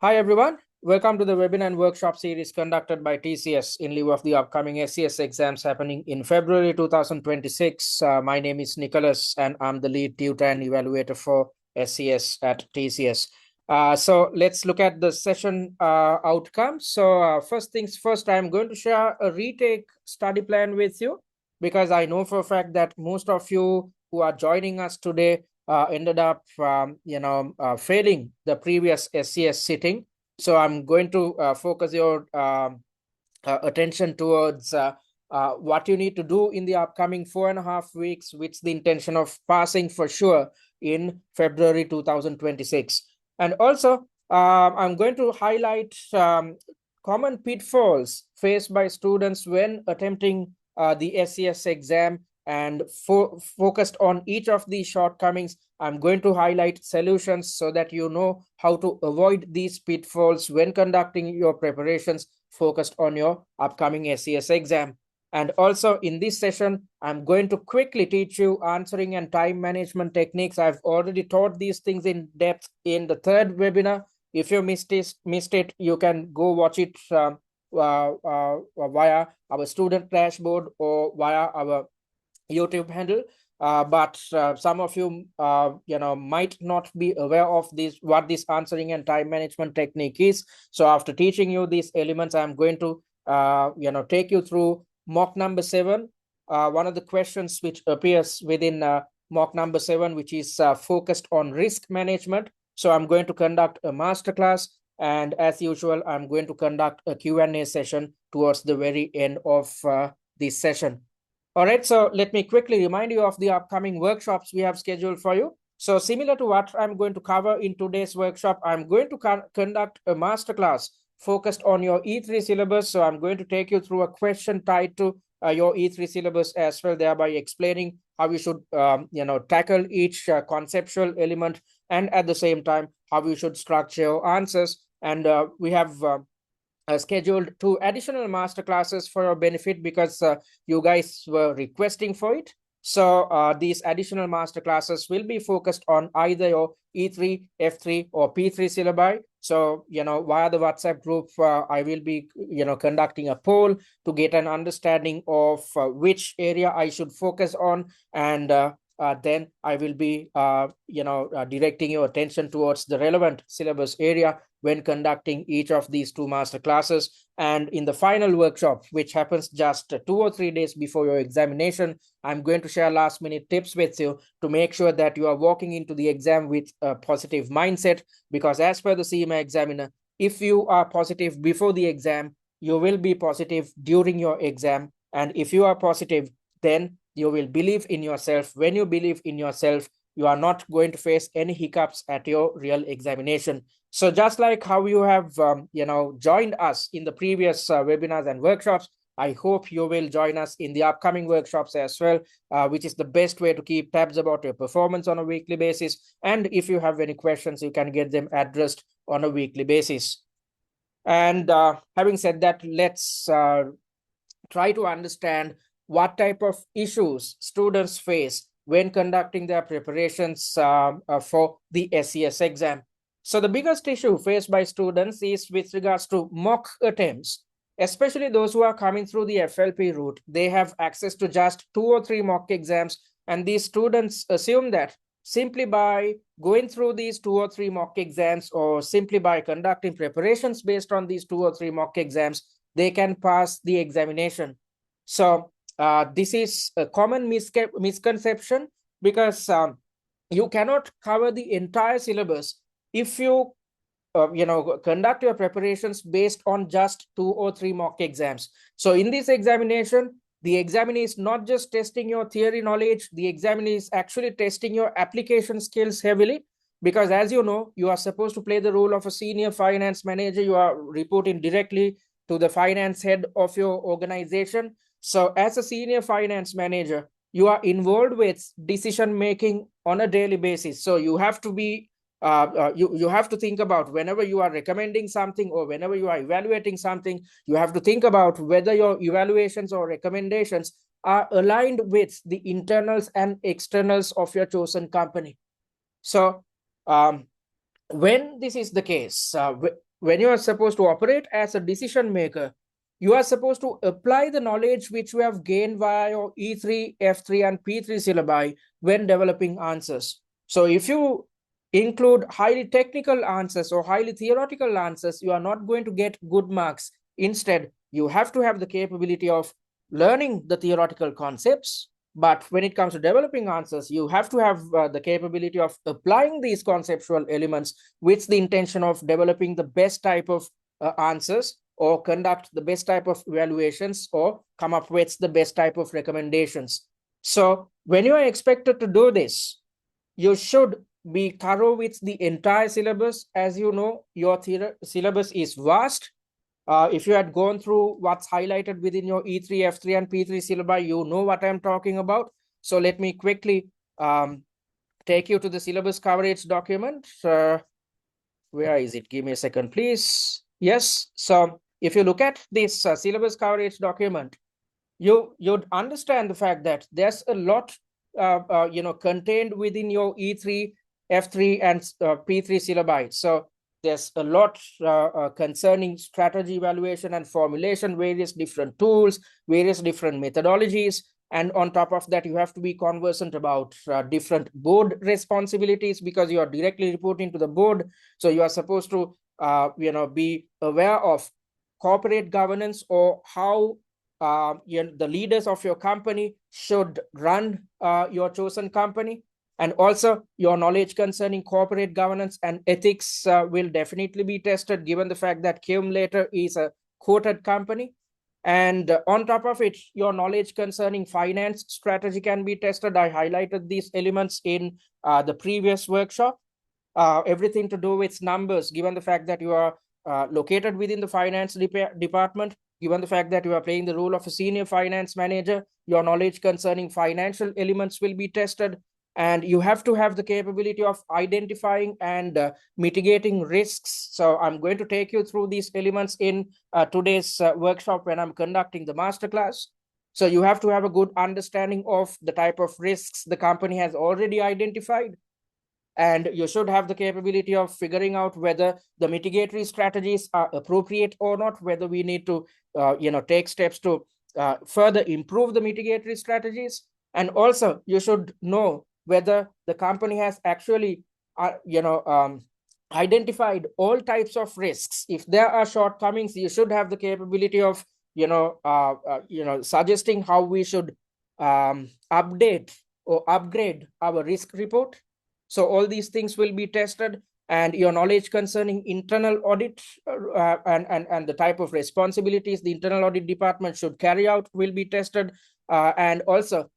Hi everyone, welcome to the webinar and workshop series conducted by TCS in lieu of the upcoming SCS exams happening in February 2026. My name is Nicholas and I'm the lead tutor and evaluator for SCS at TCS. So let's look at the session outcome. So first things first, I'm going to share a retake study plan with you because I know for a fact that most of you who are joining us today ended up, failing the previous SCS sitting. So I'm going to focus your attention towards what you need to do in the upcoming 4.5 weeks, with the intention of passing for sure in February 2026. And also, I'm going to highlight common pitfalls faced by students when attempting the SCS exam, and focused on each of these shortcomings, I'm going to highlight solutions so that you know how to avoid these pitfalls when conducting your preparations focused on your upcoming SCS exam. And also in this session, I'm going to quickly teach you answering and time management techniques. I've already taught these things in depth in the third webinar. If you missed it, you can go watch it via our student dashboard or via our YouTube handle. But some of you might not be aware of what this answering and time management technique is. So after teaching you these elements, I'm going to take you through mock number 7, one of the questions which appears within mock number 7, which is focused on risk management. So I'm going to conduct a masterclass, and as usual, I'm going to conduct a Q&A session towards the very end of this session. All right, so let me quickly remind you of the upcoming workshops we have scheduled for you. So similar to what I'm going to cover in today's workshop, I'm going to conduct a masterclass focused on your E3 syllabus. So I'm going to take you through a question tied to your E3 syllabus as well, thereby explaining how you should tackle each conceptual element, and at the same time, how you should structure your answers. And we have scheduled 2 additional masterclasses for your benefit because you guys were requesting for it. So these additional masterclasses will be focused on either your E3, F3 or P3 syllabi. So, via the WhatsApp group, I will be, conducting a poll to get an understanding of which area I should focus on. And then I will be, directing your attention towards the relevant syllabus area when conducting each of these 2 master classes. And in the final workshop, which happens just 2 or 3 days before your examination, I'm going to share last minute tips with you to make sure that you are walking into the exam with a positive mindset. Because as per the CIMA examiner, if you are positive before the exam, you will be positive during your exam. And if you are positive, then you will believe in yourself. When you believe in yourself, you are not going to face any hiccups at your real examination. So just like how you have, joined us in the previous webinars and workshops, I hope you will join us in the upcoming workshops as well, which is the best way to keep tabs about your performance on a weekly basis. And if you have any questions, you can get them addressed on a weekly basis. And having said that, let's try to understand what type of issues students face when conducting their preparations for the SCS exam. So the biggest issue faced by students is with regards to mock attempts, especially those who are coming through the FLP route. They have access to just 2 or 3 mock exams, and these students assume that simply by going through these 2 or 3 mock exams, or simply by conducting preparations based on these 2 or 3 mock exams, they can pass the examination. So this is a common misconception, because you cannot cover the entire syllabus if you conduct your preparations based on just 2 or 3 mock exams. So in this examination, the examiner is not just testing your theory knowledge, the examiner is actually testing your application skills heavily. Because as you know, you are supposed to play the role of a senior finance manager. You are reporting directly to the finance head of your organization. So as a senior finance manager, you are involved with decision making on a daily basis. So you have to be you have to think about, whenever you are recommending something or whenever you are evaluating something, you have to think about whether your evaluations or recommendations are aligned with the internals and externals of your chosen company. So when this is the case, when you are supposed to operate as a decision maker, you are supposed to apply the knowledge which you have gained via your E3, F3, and P3 syllabi when developing answers. So if you include highly technical answers or highly theoretical answers, you are not going to get good marks. Instead, you have to have the capability of learning the theoretical concepts. But when it comes to developing answers, you have to have the capability of applying these conceptual elements with the intention of developing the best type of answers, or conduct the best type of evaluations, or come up with the best type of recommendations. So when you are expected to do this, you should be thorough with the entire syllabus. As you know, your syllabus is vast. If you had gone through what's highlighted within your E3, F3, and P3 syllabi, you know what I'm talking about. So let me quickly take you to the syllabus coverage document. Where is it? Give me a second, please. Yes. So if you look at this syllabus coverage document, you'd understand the fact that there's a lot contained within your E3, F3, and P3 syllabi. So there's a lot concerning strategy evaluation and formulation, various different tools, various different methodologies. And on top of that, you have to be conversant about different board responsibilities, because you are directly reporting to the board. So you are supposed to be aware of corporate governance, or how the leaders of your company should run your chosen company. And also your knowledge concerning corporate governance and ethics will definitely be tested, given the fact that Cewmlator is a quoted company. And on top of it, your knowledge concerning finance strategy can be tested. I highlighted these elements in the previous workshop. Everything to do with numbers, given the fact that you are located within the finance department, given the fact that you are playing the role of a senior finance manager, your knowledge concerning financial elements will be tested. And you have to have the capability of identifying and mitigating risks. So I'm going to take you through these elements in today's workshop when I'm conducting the masterclass. So you have to have a good understanding of the type of risks the company has already identified. And you should have the capability of figuring out whether the mitigatory strategies are appropriate or not, whether we need to take steps to further improve the mitigatory strategies. And also you should know whether the company has actually identified all types of risks. If there are shortcomings, you should have the capability of suggesting how we should update or upgrade our risk report. So all these things will be tested, and your knowledge concerning internal audit and the type of responsibilities the internal audit department should carry out will be tested. And also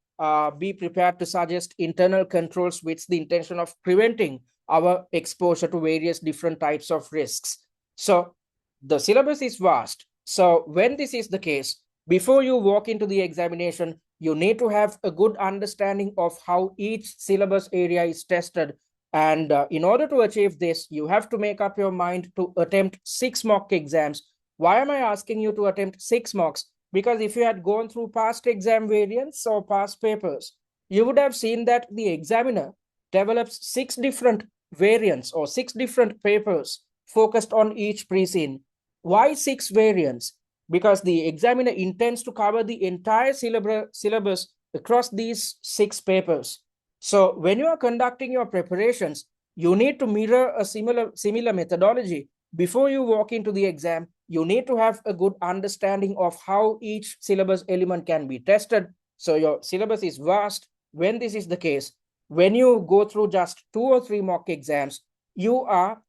be prepared to suggest internal controls with the intention of preventing our exposure to various different types of risks. So the syllabus is vast. So when this is the case, before you walk into the examination, you need to have a good understanding of how each syllabus area is tested. And in order to achieve this, you have to make up your mind to attempt 6 mock exams. Why am I asking you to attempt 6 mocks? Because if you had gone through past exam variants or past papers, you would have seen that the examiner develops 6 different variants or 6 different papers focused on each pre-scene. Why 6 variants? Because the examiner intends to cover the entire syllabus across these 6 papers. So when you are conducting your preparations, you need to mirror a similar methodology. Before you walk into the exam, you need to have a good understanding of how each syllabus element can be tested. So your syllabus is vast. When this is the case, when you go through just 2 or 3 mock exams, you are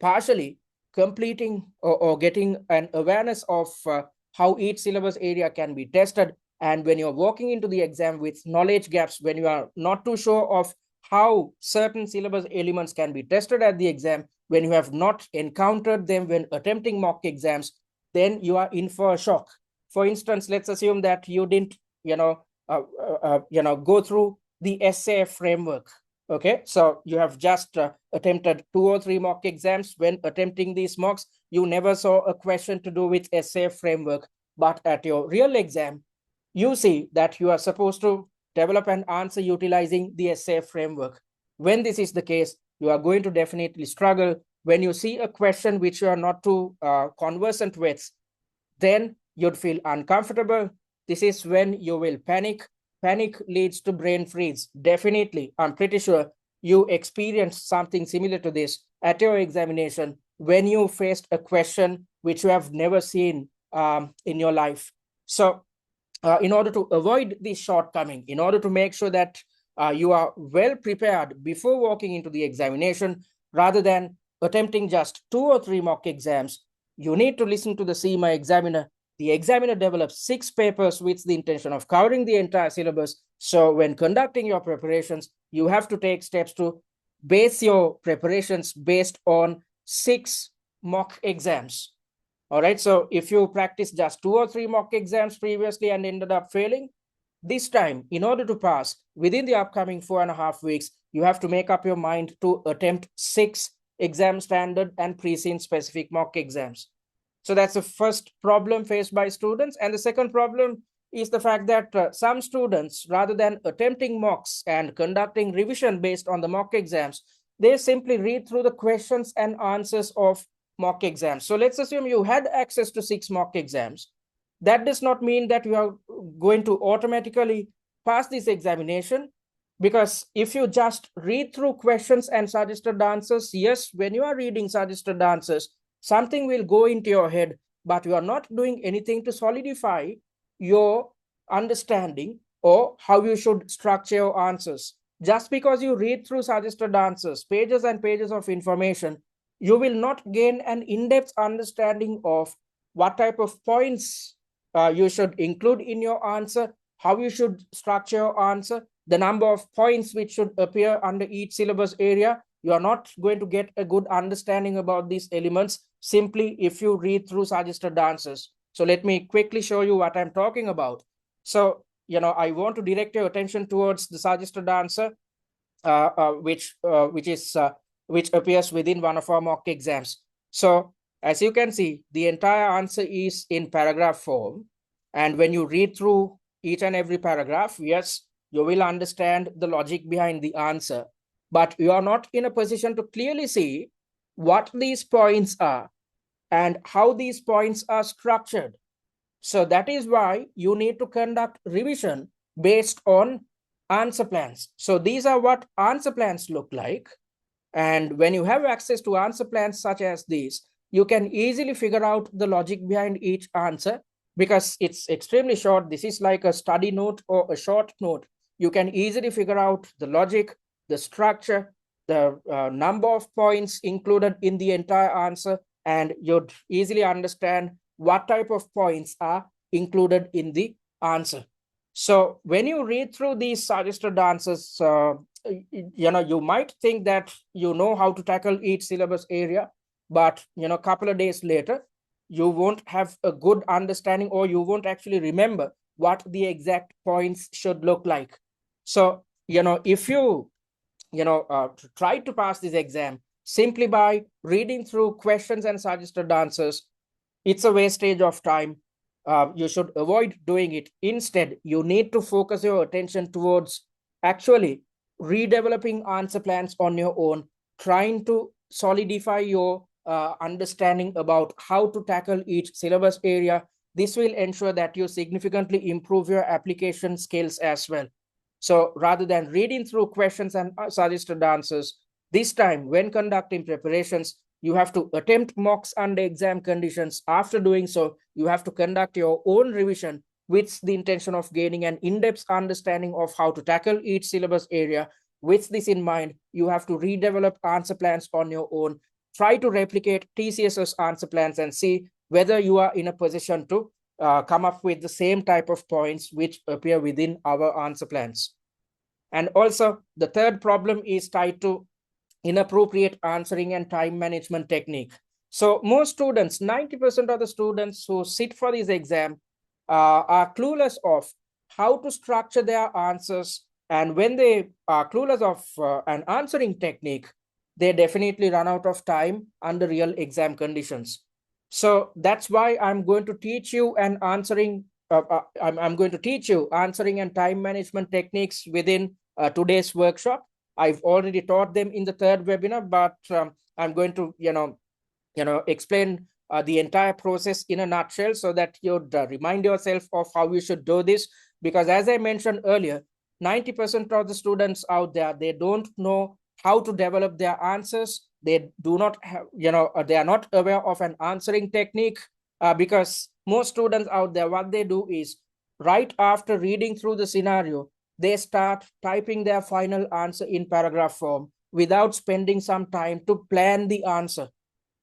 partially completing or getting an awareness of how each syllabus area can be tested. And when you're walking into the exam with knowledge gaps, when you are not too sure of how certain syllabus elements can be tested at the exam, when you have not encountered them when attempting mock exams, then you are in for a shock. For instance, let's assume that you didn't go through the SAF framework. Okay, so you have just attempted 2 or 3 mock exams. When attempting these mocks, you never saw a question to do with SAF framework. But at your real exam, you see that you are supposed to develop an answer utilizing the SAF framework. When this is the case, you are going to definitely struggle. when you see a question which you are not too conversant with, then you'd feel uncomfortable. This is when you will panic. Panic leads to brain freeze. Definitely, I'm pretty sure you experienced something similar to this at your examination when you faced a question which you have never seen in your life. So in order to avoid this shortcoming, in order to make sure that you are well prepared before walking into the examination, rather than attempting just 2 or 3 mock exams, you need to listen to the CIMA examiner. The examiner develops 6 papers with the intention of covering the entire syllabus. So when conducting your preparations, you have to take steps to base your preparations based on 6 mock exams. All right, so if you practice just 2 or 3 mock exams previously and ended up failing, this time, in order to pass within the upcoming 4.5 weeks, you have to make up your mind to attempt 6 exam standard and pre-scene specific mock exams. So that's the first problem faced by students. And the second problem is the fact that some students, rather than attempting mocks and conducting revision based on the mock exams, they simply read through the questions and answers of mock exams. So let's assume you had access to 6 mock exams. That does not mean that you are going to automatically pass this examination, because if you just read through questions and suggested answers, yes, when you are reading suggested answers, something will go into your head, but you are not doing anything to solidify your understanding or how you should structure your answers. Just because you read through suggested answers, pages and pages of information, you will not gain an in-depth understanding of what type of points you should include in your answer, how you should structure your answer, the number of points which should appear under each syllabus area. You are not going to get a good understanding about these elements simply if you read through suggested answers. So let me quickly show you what I'm talking about. So, I want to direct your attention towards the suggested answer, which appears within one of our mock exams. So as you can see, the entire answer is in paragraph form. And when you read through each and every paragraph, yes, you will understand the logic behind the answer, but you are not in a position to clearly see what these points are and how these points are structured. So that is why you need to conduct revision based on answer plans. So these are what answer plans look like. And when you have access to answer plans such as these, you can easily figure out the logic behind each answer, because it's extremely short. This is like a study note or a short note. You can easily figure out the logic, the structure, the number of points included in the entire answer, and you'd easily understand what type of points are included in the answer. So when you read through these suggested answers, you might think that you know how to tackle each syllabus area, but a couple of days later, you won't have a good understanding, or you won't actually remember what the exact points should look like. So, if you try to pass this exam simply by reading through questions and suggested answers, it's a wastage of time. You should avoid doing it. Instead, you need to focus your attention towards actually redeveloping answer plans on your own, trying to solidify your understanding about how to tackle each syllabus area. This will ensure that you significantly improve your application skills as well. So rather than reading through questions and suggested answers, this time when conducting preparations, you have to attempt mocks under exam conditions. After doing so, you have to conduct your own revision with the intention of gaining an in-depth understanding of how to tackle each syllabus area. With this in mind, you have to redevelop answer plans on your own. Try to replicate TCS's answer plans and see whether you are in a position to come up with the same type of points which appear within our answer plans. And also, the third problem is tied to inappropriate answering and time management technique. So most students, 90% of the students who sit for this exam are clueless of how to structure their answers. And when they are clueless of an answering technique, they definitely run out of time under real exam conditions. So that's why I'm going to teach you answering and time management techniques within today's workshop. I've already taught them in the third webinar, but I'm going to, explain the entire process in a nutshell so that you'd remind yourself of how you should do this. Because as I mentioned earlier, 90% of the students out there, they don't know how to develop their answers. They do not have, they are not aware of an answering technique, because most students out there, what they do is right after reading through the scenario, they start typing their final answer in paragraph form without spending some time to plan the answer.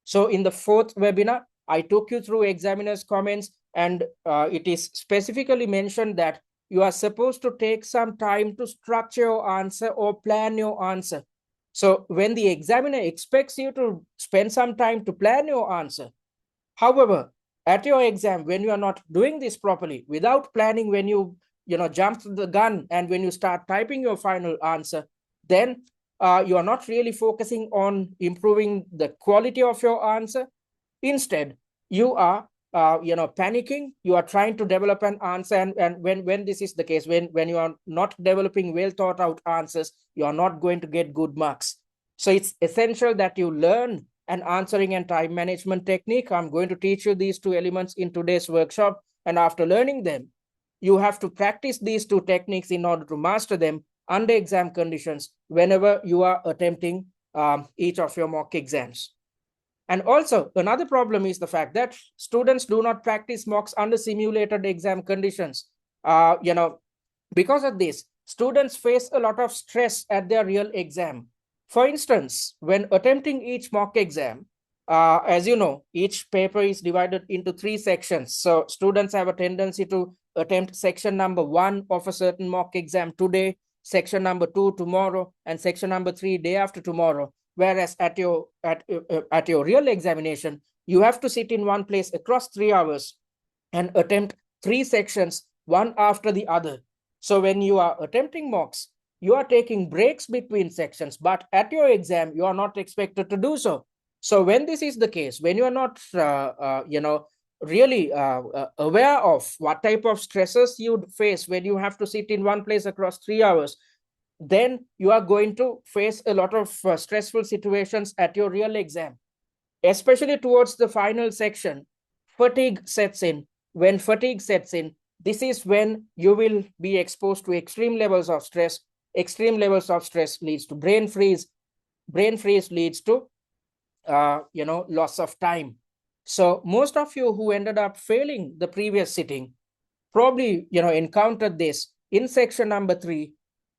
So in the fourth webinar, I took you through examiner's comments, and it is specifically mentioned that you are supposed to take some time to structure your answer or plan your answer. So when the examiner expects you to spend some time to plan your answer, however, at your exam, when you are not doing this properly, without planning, when you jump the gun and when you start typing your final answer, then you are not really focusing on improving the quality of your answer. Instead, you are panicking. You are trying to develop an answer, and when this is the case, when you are not developing well thought out answers, you are not going to get good marks. So it's essential that you learn an answering and time management technique. I'm going to teach you these two elements in today's workshop, and after learning them, you have to practice these two techniques in order to master them under exam conditions whenever you are attempting each of your mock exams. And also, another problem is the fact that students do not practice mocks under simulated exam conditions. Because of this, students face a lot of stress at their real exam. For instance, when attempting each mock exam, as you know, each paper is divided into 3 sections. So students have a tendency to attempt section number 1 of a certain mock exam today, section number 2 tomorrow, and section number 3 day after tomorrow. Whereas at your real examination, you have to sit in one place across 3 hours and attempt 3 sections, one after the other. So when you are attempting mocks, you are taking breaks between sections, but at your exam, you are not expected to do so. So when this is the case, when you are not, really aware of what type of stresses you'd face when you have to sit in one place across 3 hours, then you are going to face a lot of stressful situations at your real exam, especially towards the final section. Fatigue sets in. When fatigue sets in, this is when you will be exposed to extreme levels of stress. Extreme levels of stress leads to brain freeze. Brain freeze leads to loss of time. So most of you who ended up failing the previous sitting probably encountered this in section number 3.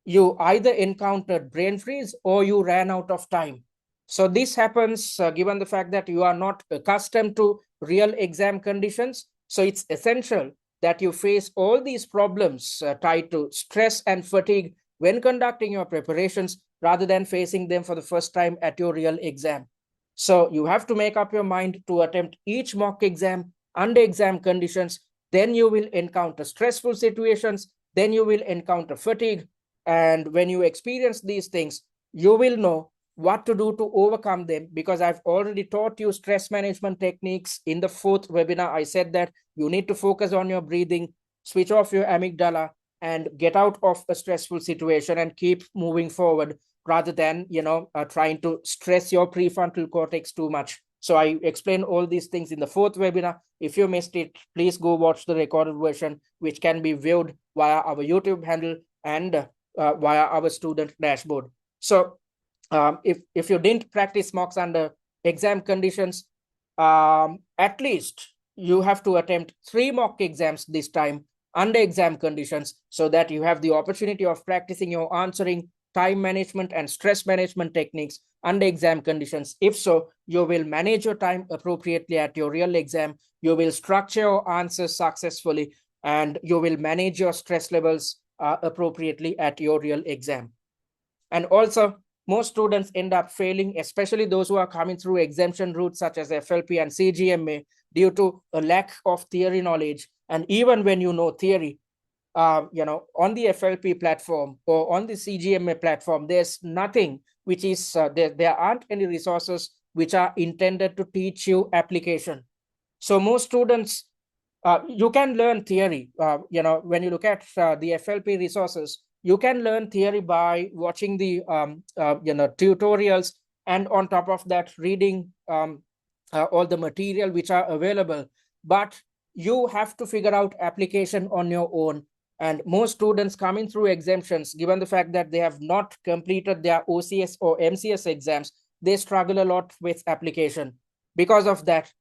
You either encountered brain freeze or you ran out of time. So this happens given the fact that you are not accustomed to real exam conditions. So it's essential that you face all these problems tied to stress and fatigue when conducting your preparations, rather than facing them for the first time at your real exam. So you have to make up your mind to attempt each mock exam under exam conditions. Then you will encounter stressful situations. Then you will encounter fatigue. And when you experience these things, you will know what to do to overcome them, because I've already taught you stress management techniques in the 4th webinar. I said that you need to focus on your breathing, switch off your amygdala, and get out of a stressful situation and keep moving forward, rather than trying to stress your prefrontal cortex too much. So I explained all these things in the 4th webinar. If you missed it, please go watch the recorded version, which can be viewed via our YouTube handle and via our student dashboard. So if you didn't practice mocks under exam conditions, at least you have to attempt 3 mock exams this time under exam conditions, so that you have the opportunity of practicing your answering, time management, and stress management techniques under exam conditions. If so, you will manage your time appropriately at your real exam. You will structure your answers successfully, and you will manage your stress levels appropriately at your real exam. And also, most students end up failing, especially those who are coming through exemption routes such as FLP and CGMA, due to a lack of theory knowledge. And even when you know theory, on the FLP platform or on the CGMA platform, there's nothing which is, there aren't any resources which are intended to teach you application. So most students, you can learn theory. When you look at the FLP resources, you can learn theory by watching the tutorials, and on top of that, reading all the material which are available. But you have to figure out application on your own. And most students coming through exemptions, given the fact that they have not completed their OCS or MCS exams, they struggle a lot with application. Because of that,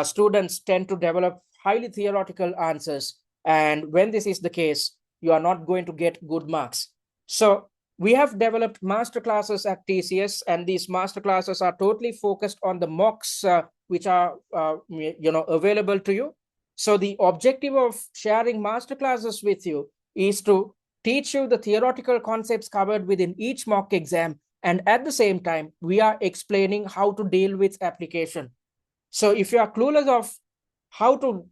students tend to develop highly theoretical answers. And when this is the case, you are not going to get good marks. So we have developed masterclasses at TCS, and these masterclasses are totally focused on the mocks which are available to you. So the objective of sharing masterclasses with you is to teach you the theoretical concepts covered within each mock exam, and at the same time, we are explaining how to deal with application. So if you are clueless of how to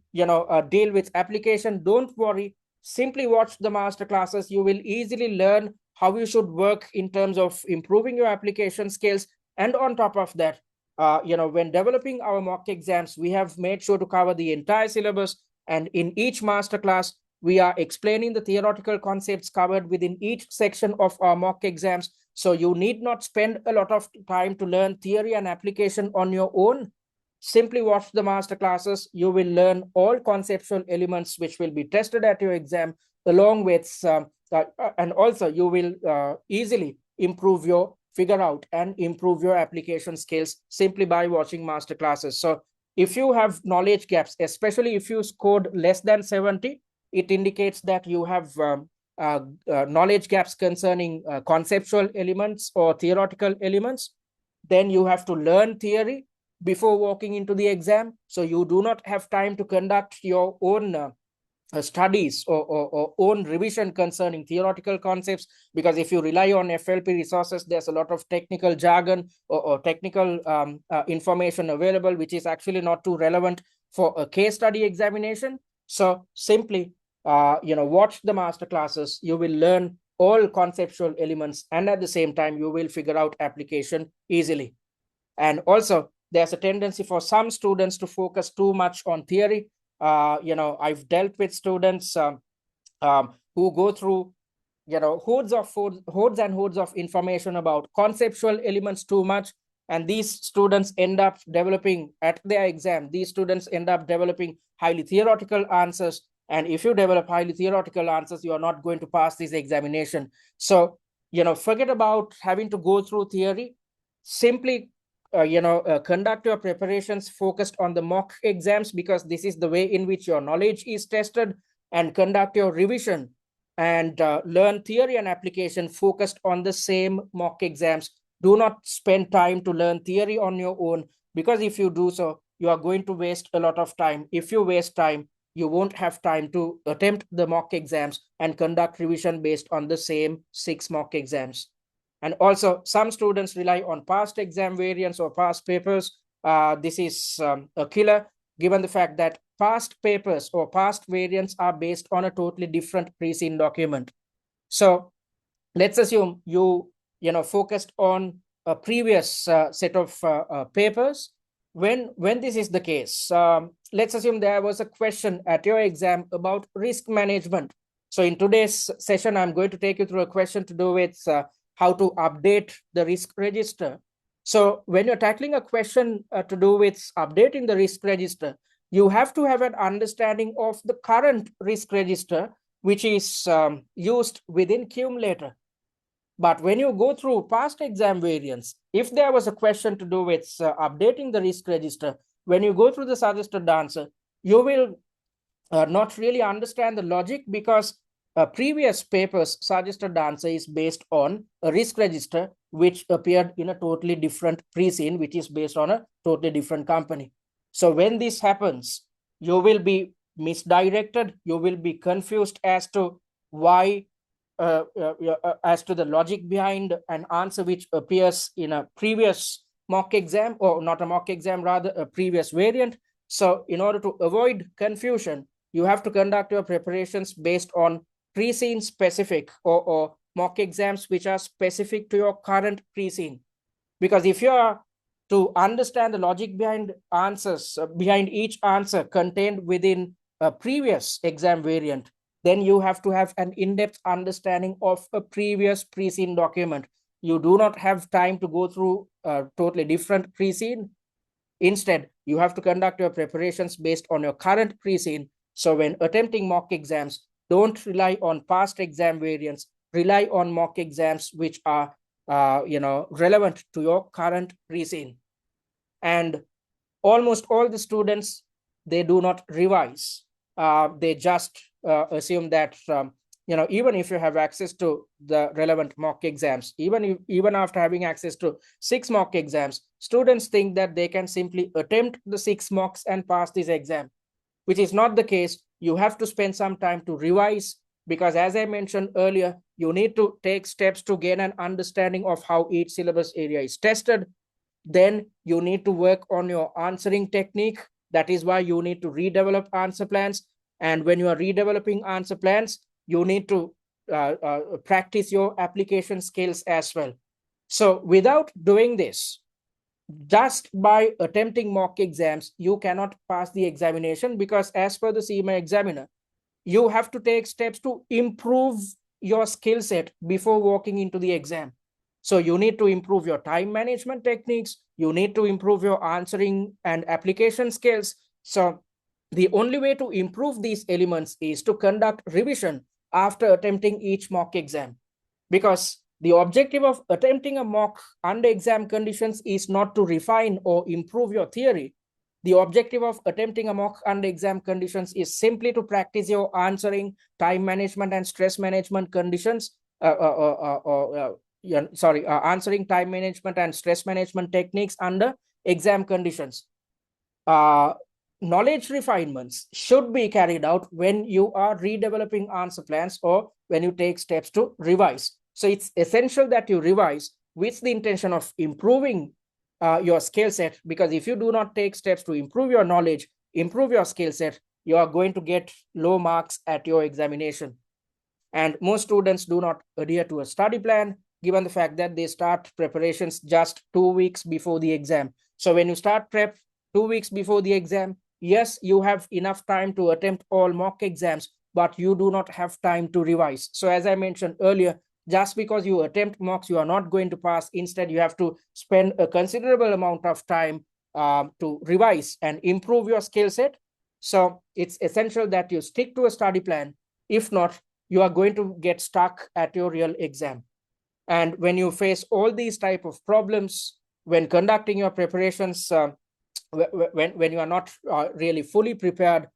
deal with application, don't worry. Simply watch the master classes. You will easily learn how you should work in terms of improving your application skills. And on top of that, when developing our mock exams, we have made sure to cover the entire syllabus. And in each master class, we are explaining the theoretical concepts covered within each section of our mock exams. So you need not spend a lot of time to learn theory and application on your own. Simply watch the master classes. You will learn all conceptual elements which will be tested at your exam, along with and also you will easily figure out and improve your application skills simply by watching master classes. So if you have knowledge gaps, especially if you scored less than 70, it indicates that you have knowledge gaps concerning conceptual elements or theoretical elements. Then you have to learn theory before walking into the exam. So you do not have time to conduct your own studies or own revision concerning theoretical concepts, because if you rely on FLP resources, there's a lot of technical jargon or technical information available, which is actually not too relevant for a case study examination. So simply, watch the master classes. You will learn all conceptual elements, and at the same time, you will figure out application easily. And also, there's a tendency for some students to focus too much on theory. I've dealt with students who go through, hordes and hordes of information about conceptual elements too much. And these students end up developing at their exam, these students end up developing highly theoretical answers. And if you develop highly theoretical answers, you are not going to pass this examination. So, forget about having to go through theory. Simply conduct your preparations focused on the mock exams, because this is the way in which your knowledge is tested, and conduct your revision and learn theory and application focused on the same mock exams. Do not spend time to learn theory on your own, because if you do so, you are going to waste a lot of time. If you waste time, you won't have time to attempt the mock exams and conduct revision based on the same 6 mock exams. And also, some students rely on past exam variants or past papers. This is a killer, given the fact that past papers or past variants are based on a totally different pre-seen document. So let's assume you focused on a previous set of papers. When this is the case, let's assume there was a question at your exam about risk management. So in today's session, I'm going to take you through a question to do with how to update the risk register. So when you're tackling a question to do with updating the risk register, you have to have an understanding of the current risk register, which is used within Cewmlator. But when you go through past exam variants, if there was a question to do with updating the risk register, when you go through the suggested answer, you will not really understand the logic, because previous paper's suggested answer is based on a risk register which appeared in a totally different pre-scene, which is based on a totally different company. So when this happens, you will be misdirected. You will be confused as to why, as to the logic behind an answer which appears in a previous mock exam, or not a mock exam, rather a previous variant. So in order to avoid confusion, you have to conduct your preparations based on pre-scene specific or mock exams which are specific to your current pre-scene. Because if you are to understand the logic behind answers, behind each answer contained within a previous exam variant, then you have to have an in-depth understanding of a previous pre-scene document. You do not have time to go through a totally different pre-scene. Instead, you have to conduct your preparations based on your current pre-scene. So when attempting mock exams, don't rely on past exam variants, rely on mock exams which are relevant to your current pre-scene. And almost all the students, they do not revise. They just assume that even if you have access to the relevant mock exams, even after having access to 6 mock exams, students think that they can simply attempt the 6 mocks and pass this exam, which is not the case. You have to spend some time to revise, because as I mentioned earlier, you need to take steps to gain an understanding of how each syllabus area is tested. Then you need to work on your answering technique. That is why you need to redevelop answer plans. And when you are redeveloping answer plans, you need to practice your application skills as well. So without doing this, just by attempting mock exams, you cannot pass the examination, because as per the CIMA examiner, you have to take steps to improve your skill set before walking into the exam. So you need to improve your time management techniques. You need to improve your answering and application skills. So the only way to improve these elements is to conduct revision after attempting each mock exam, because the objective of attempting a mock under exam conditions is not to refine or improve your theory. The objective of attempting a mock under exam conditions is simply to practice your answering, time management, and stress management conditions. Answering, time management, and stress management techniques under exam conditions. Knowledge refinements should be carried out when you are redeveloping answer plans or when you take steps to revise. So it's essential that you revise with the intention of improving your skill set, because if you do not take steps to improve your knowledge, improve your skill set, you are going to get low marks at your examination. And most students do not adhere to a study plan, given the fact that they start preparations just 2 weeks before the exam. So when you start prep 2 weeks before the exam, yes, you have enough time to attempt all mock exams, but you do not have time to revise. So as I mentioned earlier, just because you attempt mocks, you are not going to pass. Instead, you have to spend a considerable amount of time to revise and improve your skill set. So it's essential that you stick to a study plan. If not, you are going to get stuck at your real exam. And when you face all these type of problems when conducting your preparations, when you are not really fully prepared,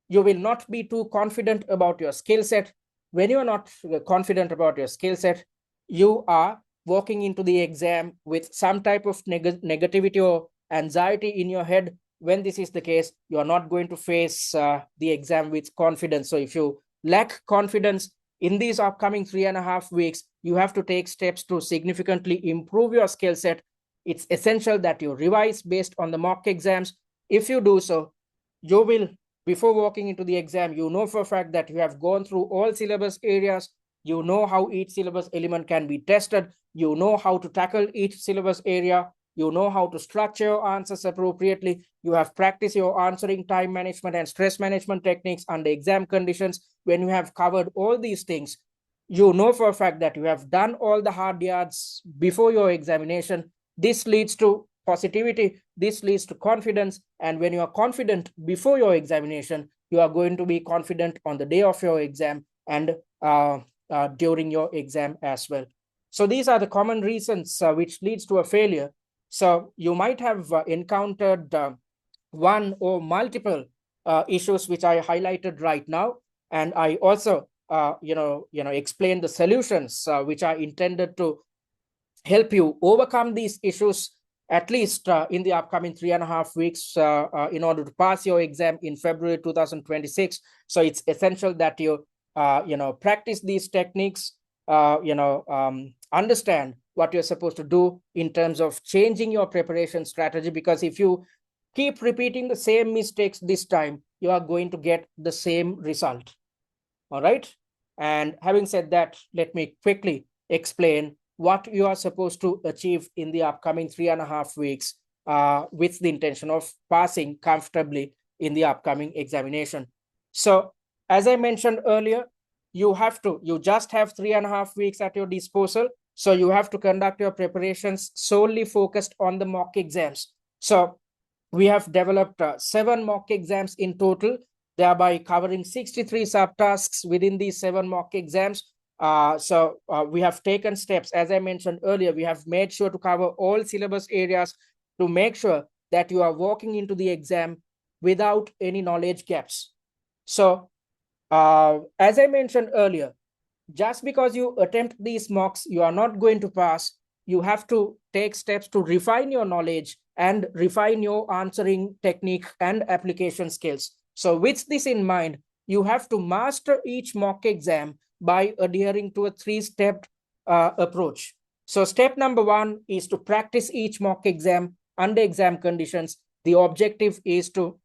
you will not be too confident about your skill set. When you are not confident about your skill set, you are walking into the exam with some type of negativity or anxiety in your head. When this is the case, you are not going to face the exam with confidence. So if you lack confidence in these upcoming 3.5 weeks, you have to take steps to significantly improve your skill set. It's essential that you revise based on the mock exams. If you do so, you will, before walking into the exam, you know for a fact that you have gone through all syllabus areas. You know how each syllabus element can be tested. You know how to tackle each syllabus area. You know how to structure your answers appropriately. You have practiced your answering, time management, and stress management techniques under exam conditions. When you have covered all these things, you know for a fact that you have done all the hard yards before your examination. This leads to positivity. This leads to confidence. And when you are confident before your examination, you are going to be confident on the day of your exam and during your exam as well. So these are the common reasons which leads to a failure. So you might have encountered one or multiple issues which I highlighted right now, and I also explain the solutions which are intended to help you overcome these issues, at least in the upcoming 3.5 weeks, in order to pass your exam in February 2026. So it's essential that you practice these techniques, understand what you're supposed to do in terms of changing your preparation strategy, because if you keep repeating the same mistakes this time, you are going to get the same result. All right. And having said that, let me quickly explain what you are supposed to achieve in the upcoming 3.5 weeks with the intention of passing comfortably in the upcoming examination. So as I mentioned earlier, you just have 3.5 weeks at your disposal. So you have to conduct your preparations solely focused on the mock exams. So we have developed 7 mock exams in total, thereby covering 63 subtasks within these 7 mock exams. We have taken steps, as I mentioned earlier, we have made sure to cover all syllabus areas to make sure that you are walking into the exam without any knowledge gaps. So as I mentioned earlier, just because you attempt these mocks, you are not going to pass. You have to take steps to refine your knowledge and refine your answering technique and application skills. So with this in mind, you have to master each mock exam by adhering to a 3-step approach. So step number 1 is to practice each mock exam under exam conditions. The objective is to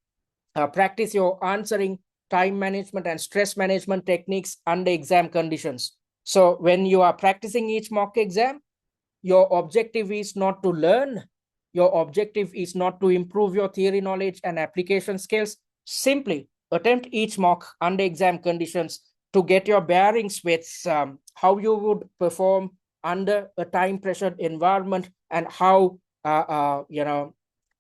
practice your answering, time management, and stress management techniques under exam conditions. So when you are practicing each mock exam, your objective is not to learn. Your objective is not to improve your theory knowledge and application skills. Simply attempt each mock under exam conditions to get your bearings with how you would perform under a time pressured environment and how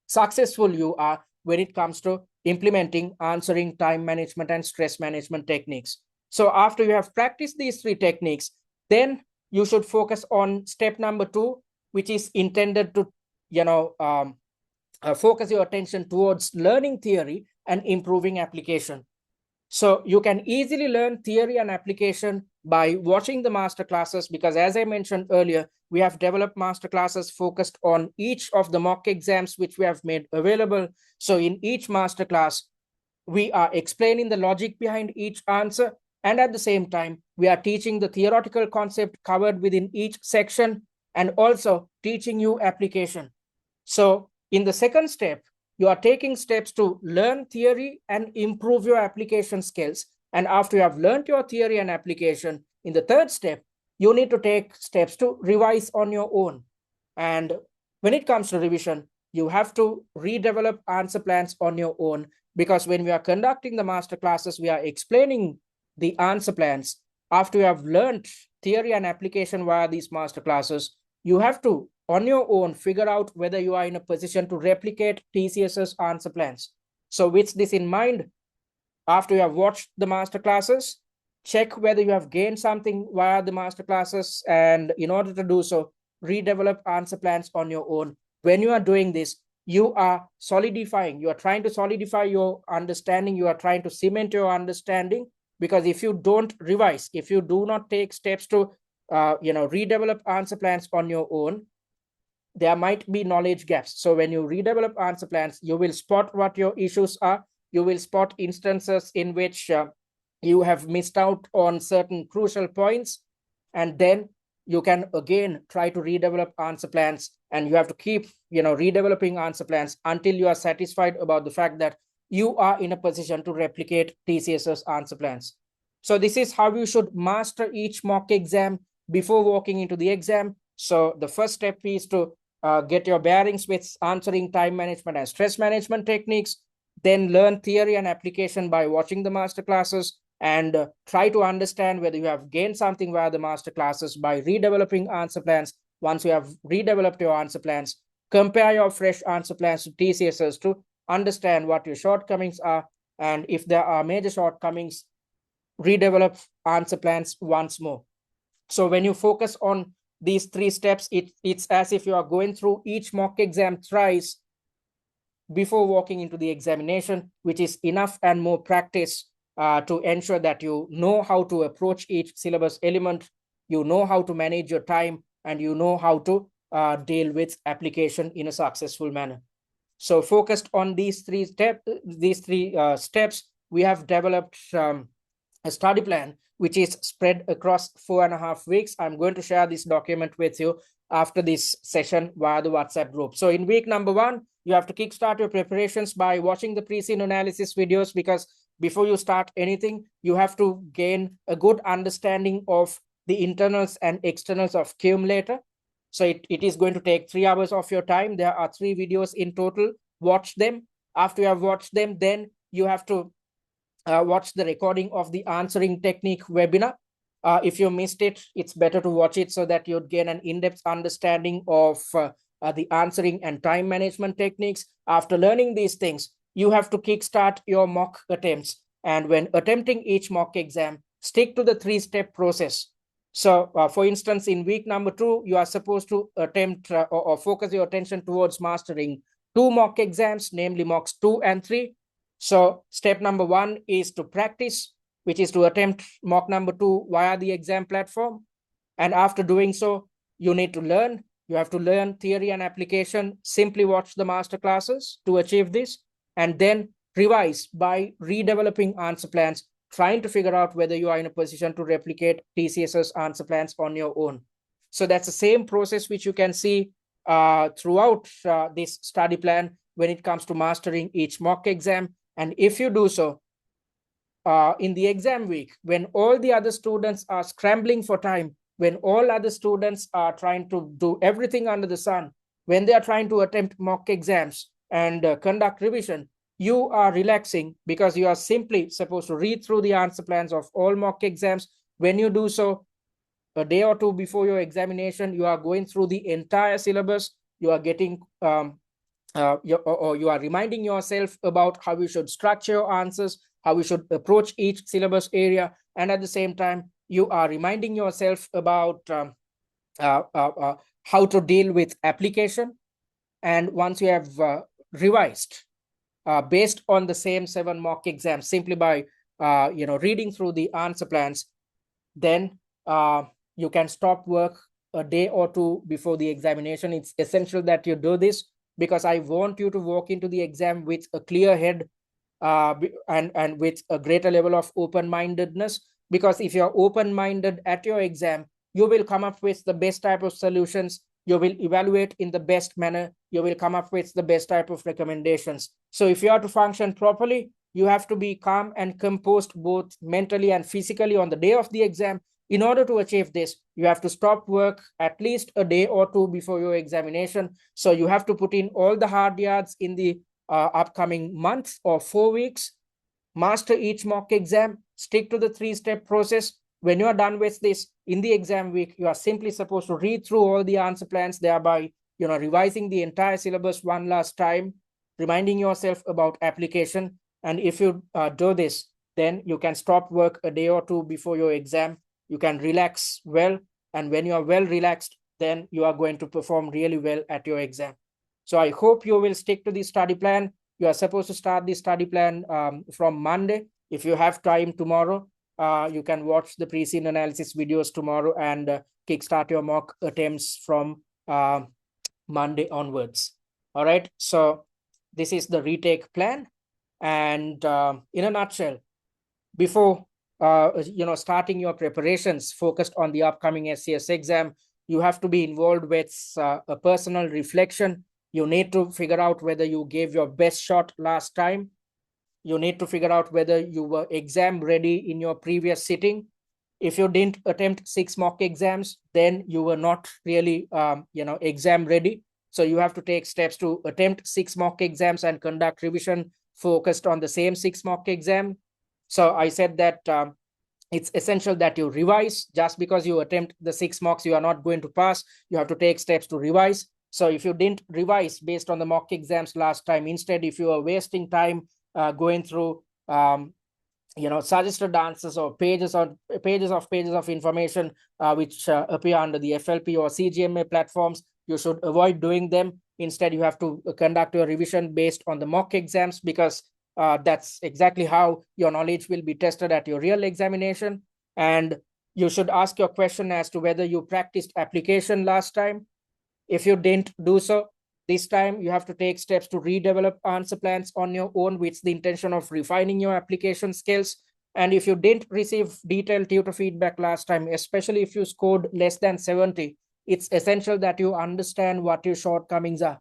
successful you are when it comes to implementing answering, time management, and stress management techniques. So after you have practiced these 3 techniques, then you should focus on step number 2, which is intended to focus your attention towards learning theory and improving application. So you can easily learn theory and application by watching the masterclasses, because as I mentioned earlier, we have developed masterclasses focused on each of the mock exams which we have made available. So in each masterclass, we are explaining the logic behind each answer, and at the same time, we are teaching the theoretical concept covered within each section and also teaching you application. So in the second step, you are taking steps to learn theory and improve your application skills. And after you have learned your theory and application, in the third step, you need to take steps to revise on your own. And when it comes to revision, you have to redevelop answer plans on your own, because when we are conducting the master classes, we are explaining the answer plans. After you have learned theory and application via these master classes, you have to, on your own, figure out whether you are in a position to replicate TCS's answer plans. So with this in mind, after you have watched the master classes, check whether you have gained something via the master classes, and in order to do so, redevelop answer plans on your own. When you are doing this, you are solidifying, you are trying to solidify your understanding, you are trying to cement your understanding, because if you don't revise, if you do not take steps to redevelop answer plans on your own, there might be knowledge gaps. So when you redevelop answer plans, you will spot what your issues are. You will spot instances in which you have missed out on certain crucial points, and then you can again try to redevelop answer plans, and you have to keep redeveloping answer plans until you are satisfied about the fact that you are in a position to replicate TCS's answer plans. So this is how you should master each mock exam before walking into the exam. So the first step is to get your bearings with answering, time management, and stress management techniques. Then learn theory and application by watching the master classes, and try to understand whether you have gained something via the master classes by redeveloping answer plans. Once you have redeveloped your answer plans, compare your fresh answer plans to TCS's to understand what your shortcomings are, and if there are major shortcomings, redevelop answer plans once more. So when you focus on these 3 steps, it's as if you are going through each mock exam thrice before walking into the examination, which is enough and more practice to ensure that you know how to approach each syllabus element, you know how to manage your time, and you know how to deal with application in a successful manner. So focused on these 3 steps, we have developed a study plan which is spread across 4.5 weeks. I'm going to share this document with you after this session via the WhatsApp group. So in week number 1, you have to kickstart your preparations by watching the pre-scene analysis videos, because before you start anything, you have to gain a good understanding of the internals and externals of Cewmlator. So it is going to take 3 hours of your time. There are 3 videos in total. Watch them. After you have watched them, then you have to watch the recording of the answering technique webinar. If you missed it, it's better to watch it so that you'd gain an in-depth understanding of the answering and time management techniques. After learning these things, you have to kickstart your mock attempts. And when attempting each mock exam, stick to the 3-step process. So, for instance, in week number 2, you are supposed to attempt or focus your attention towards mastering 2 mock exams, namely mocks 2 and 3. So step number 1 is to practice, which is to attempt mock number 2 via the exam platform. And after doing so, you need to learn. You have to learn theory and application. Simply watch the master classes to achieve this, and then revise by redeveloping answer plans, trying to figure out whether you are in a position to replicate TCS's answer plans on your own. So that's the same process which you can see throughout this study plan when it comes to mastering each mock exam. And if you do so, in the exam week, when all the other students are scrambling for time, when all other students are trying to do everything under the sun, when they are trying to attempt mock exams and conduct revision, you are relaxing because you are simply supposed to read through the answer plans of all mock exams. When you do so, a day or two before your examination, you are going through the entire syllabus. You are getting you are reminding yourself about how you should structure your answers, how you should approach each syllabus area, and at the same time, you are reminding yourself about how to deal with application. And once you have revised based on the same 7 mock exams, simply by reading through the answer plans, then you can stop work a day or two before the examination. It's essential that you do this, because I want you to walk into the exam with a clear head and with a greater level of open-mindedness. Because if you're open-minded at your exam, you will come up with the best type of solutions. You will evaluate in the best manner. You will come up with the best type of recommendations. So if you are to function properly, you have to be calm and composed both mentally and physically on the day of the exam. In order to achieve this, you have to stop work at least a day or two before your examination. So you have to put in all the hard yards in the upcoming month or 4 weeks. Master each mock exam, stick to the 3-step process. When you are done with this, in the exam week, you are simply supposed to read through all the answer plans, thereby revising the entire syllabus one last time, reminding yourself about application. And if you do this, then you can stop work a day or two before your exam. You can relax well, and when you are well relaxed, then you are going to perform really well at your exam. So I hope you will stick to the study plan. You are supposed to start the study plan from Monday. If you have time tomorrow, you can watch the pre-scene analysis videos tomorrow and kickstart your mock attempts from Monday onwards. All right, so this is the retake plan. And in a nutshell, before starting your preparations focused on the upcoming SCS exam, you have to be involved with a personal reflection. You need to figure out whether you gave your best shot last time. You need to figure out whether you were exam ready in your previous sitting. If you didn't attempt 6 mock exams, then you were not really exam ready. So you have to take steps to attempt 6 mock exams and conduct revision focused on the same 6 mock exam. So I said that it's essential that you revise. Just because you attempt the 6 mocks, you are not going to pass. You have to take steps to revise. So if you didn't revise based on the mock exams last time, instead, if you are wasting time going through suggested answers or pages of information which appear under the FLP or CGMA platforms, you should avoid doing them. Instead, you have to conduct your revision based on the mock exams, because that's exactly how your knowledge will be tested at your real examination. And you should ask your question as to whether you practiced application last time. If you didn't do so, this time you have to take steps to redevelop answer plans on your own with the intention of refining your application skills. And if you didn't receive detailed tutor feedback last time, especially if you scored less than 70, it's essential that you understand what your shortcomings are.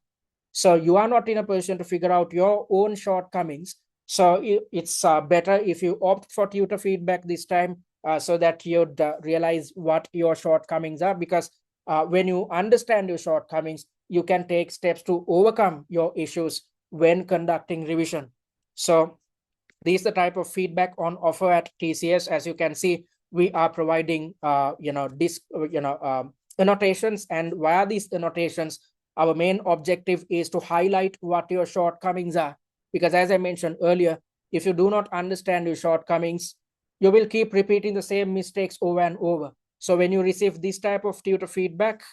So you are not in a position to figure out your own shortcomings. So it's better if you opt for tutor feedback this time so that you'd realize what your shortcomings are. Because when you understand your shortcomings, you can take steps to overcome your issues when conducting revision. So This is the type of feedback on offer at TCS. As you can see, we are providing annotations, and via these annotations, our main objective is to highlight what your shortcomings are. Because as I mentioned earlier, if you do not understand your shortcomings, you will keep repeating the same mistakes over and over. So when you receive this type of tutor feedback,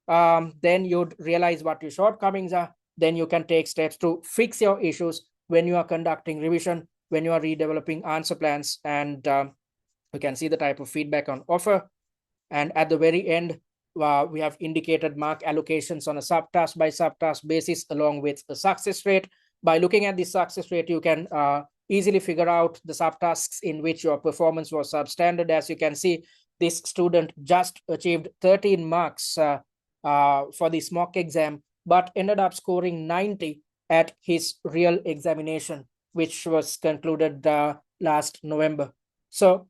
then you'd realize what your shortcomings are. Then you can take steps to fix your issues when you are conducting revision, when you are redeveloping answer plans. And you can see the type of feedback on offer. And at the very end, we have indicated mark allocations on a subtask by subtask basis, along with a success rate. By looking at the success rate, you can easily figure out the subtasks in which your performance was substandard. As you can see, this student just achieved 13 marks for this mock exam, but ended up scoring 90 at his real examination, which was concluded last November. So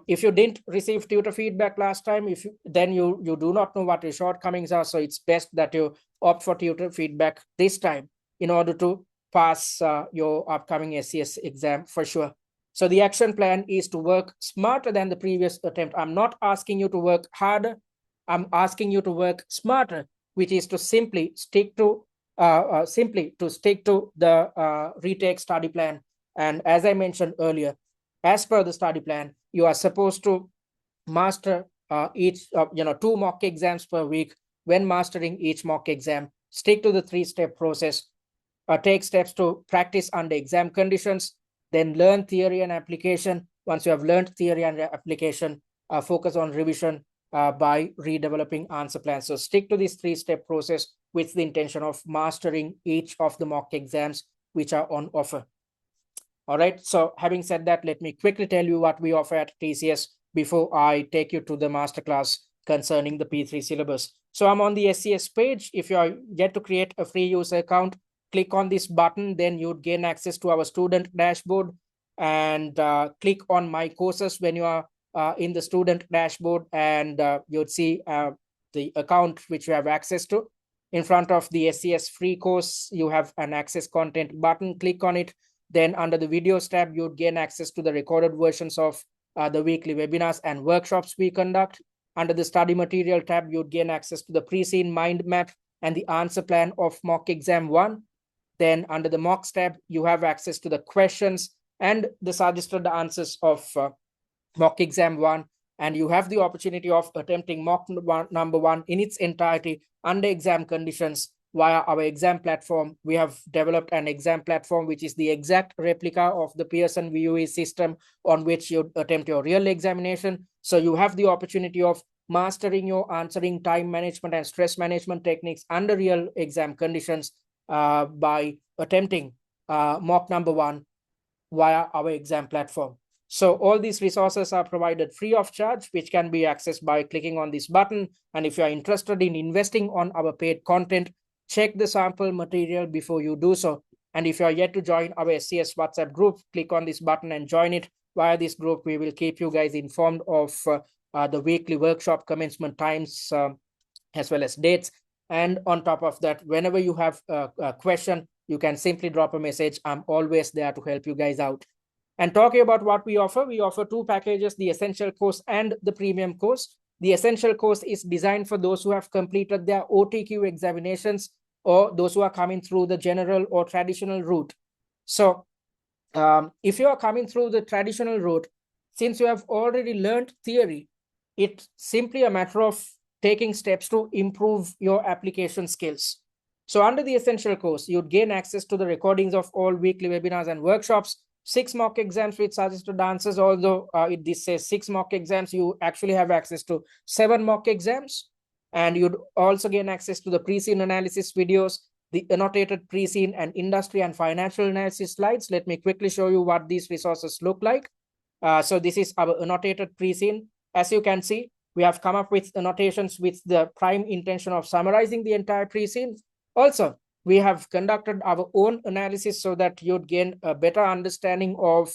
if you didn't receive tutor feedback last time, then you do not know what your shortcomings are. So it's best that you opt for tutor feedback this time in order to pass your upcoming SCS exam for sure. So the action plan is to work smarter than the previous attempt. I'm not asking you to work harder. I'm asking you to work smarter, which is to simply stick to the retake study plan. And as I mentioned earlier, as per the study plan, you are supposed to master each 2 mock exams per week. When mastering each mock exam, stick to the 3-step process. Take steps to practice under exam conditions, then learn theory and application. Once you have learned theory and application, focus on revision by redeveloping answer plans. So stick to this 3-step process with the intention of mastering each of the mock exams which are on offer. All right, so having said that, let me quickly tell you what we offer at TCS before I take you to the masterclass concerning the P3 syllabus. So I'm on the SCS page. If you are yet to create a free user account, click on this button, then you'd gain access to our student dashboard, and click on my courses when you are in the student dashboard, and you'd see the account which you have access to. In front of the SCS free course, you have an access content button. Click on it. Then under the videos tab, you'd gain access to the recorded versions of the weekly webinars and workshops we conduct. Under the study material tab, you'd gain access to the pre-seen mind map and the answer plan of mock exam 1. Then under the mocks tab, you have access to the questions and the suggested answers of mock exam 1. And you have the opportunity of attempting mock number 1 in its entirety under exam conditions via our exam platform. We have developed an exam platform which is the exact replica of the Pearson VUE system on which you attempt your real examination. So you have the opportunity of mastering your answering, time management, and stress management techniques under real exam conditions by attempting mock number 1 via our exam platform. So all these resources are provided free of charge, which can be accessed by clicking on this button. And if you are interested in investing on our paid content, check the sample material before you do so. And if you are yet to join our SCS WhatsApp group, click on this button and join it. Via this group, we will keep you guys informed of the weekly workshop commencement times as well as dates. And on top of that, whenever you have a question, you can simply drop a message. I'm always there to help you guys out. And talking about what we offer 2 packages, the essential course and the premium course. The essential course is designed for those who have completed their OTQ examinations or those who are coming through the general or traditional route. So if you are coming through the traditional route, since you have already learned theory, it's simply a matter of taking steps to improve your application skills. So under the essential course, you'd gain access to the recordings of all weekly webinars and workshops, 6 mock exams with suggested answers. Although this says 6 mock exams, you actually have access to 7 mock exams. And you'd also gain access to the pre-seen analysis videos, the annotated pre-seen and industry and financial analysis slides. Let me quickly show you what these resources look like. So this is our annotated pre-seen. As you can see, we have come up with annotations with the prime intention of summarizing the entire pre-seen. Also, we have conducted our own analysis so that you'd gain a better understanding of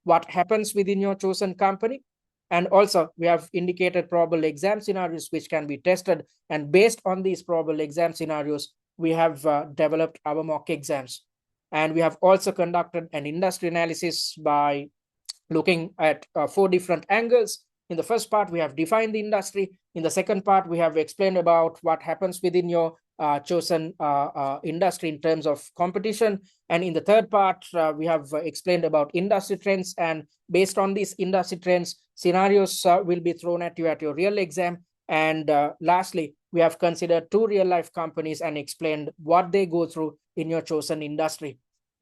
what happens within your chosen company. And also, we have indicated probable exam scenarios which can be tested. And based on these probable exam scenarios, we have developed our mock exams. And we have also conducted an industry analysis by looking at 4 different angles. In the first part, we have defined the industry. In the second part, we have explained about what happens within your chosen industry in terms of competition. And in the third part, we have explained about industry trends. And based on these industry trends, scenarios will be thrown at you at your real exam. And lastly, we have considered 2 real-life companies and explained what they go through in your chosen industry.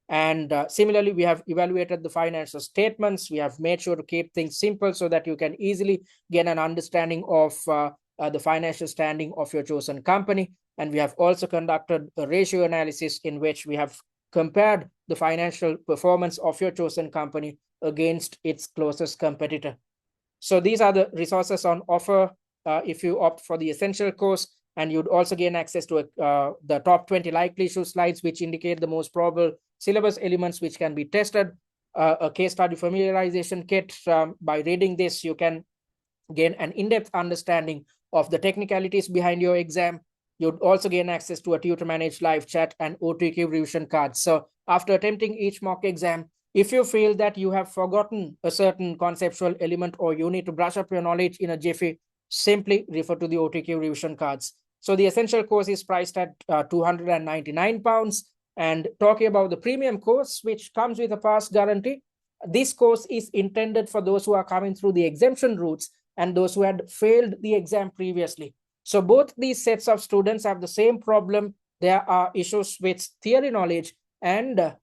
And similarly, we have evaluated the financial statements. We have made sure to keep things simple so that you can easily get an understanding of the financial standing of your chosen company. And we have also conducted a ratio analysis in which we have compared the financial performance of your chosen company against its closest competitor. So these are the resources on offer if you opt for the essential course. And you'd also gain access to the top 20 likely issue slides, which indicate the most probable syllabus elements which can be tested, a case study familiarization kit. By reading this, you can gain an in-depth understanding of the technicalities behind your exam. You'd also gain access to a tutor-managed live chat and OTQ revision cards. So after attempting each mock exam, if you feel that you have forgotten a certain conceptual element or you need to brush up your knowledge in a jiffy, simply refer to the OTQ revision cards. So the essential course is priced at £299. And talking about the premium course, which comes with a pass guarantee, this course is intended for those who are coming through the exemption routes and those who had failed the exam previously. So both these sets of students have the same problem. There are issues with theory knowledge and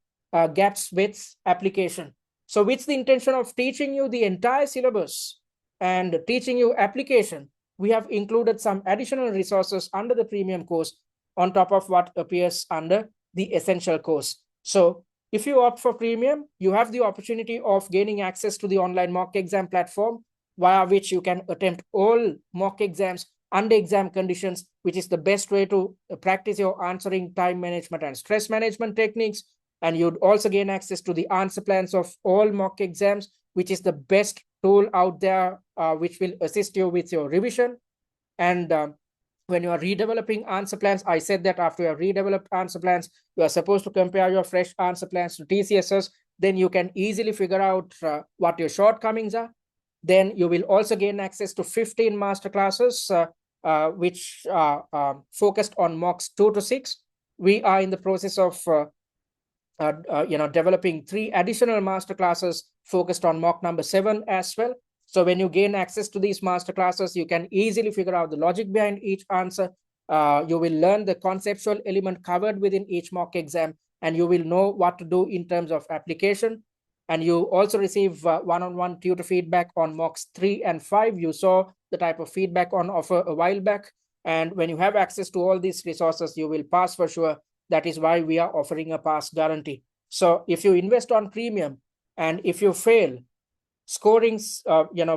gaps with application. So with the intention of teaching you the entire syllabus and teaching you application, we have included some additional resources under the premium course on top of what appears under the essential course. So if you opt for premium, you have the opportunity of gaining access to the online mock exam platform via which you can attempt all mock exams under exam conditions, which is the best way to practice your answering, time management, and stress management techniques. And you'd also gain access to the answer plans of all mock exams, which is the best tool out there, which will assist you with your revision. And when you are redeveloping answer plans, I said that after you have redeveloped answer plans, you are supposed to compare your fresh answer plans to TCSs. Then you can easily figure out what your shortcomings are. Then you will also gain access to 15 masterclasses, which are focused on mocks 2 to 6. We are in the process of developing 3 additional masterclasses focused on mock number 7 as well. So when you gain access to these masterclasses, you can easily figure out the logic behind each answer. You will learn the conceptual element covered within each mock exam, and you will know what to do in terms of application. And you also receive one-on-one tutor feedback on mocks 3 and 5. You saw the type of feedback on offer a while back. And when you have access to all these resources, you will pass for sure. That is why we are offering a pass guarantee. So if you invest on premium and if you fail, scoring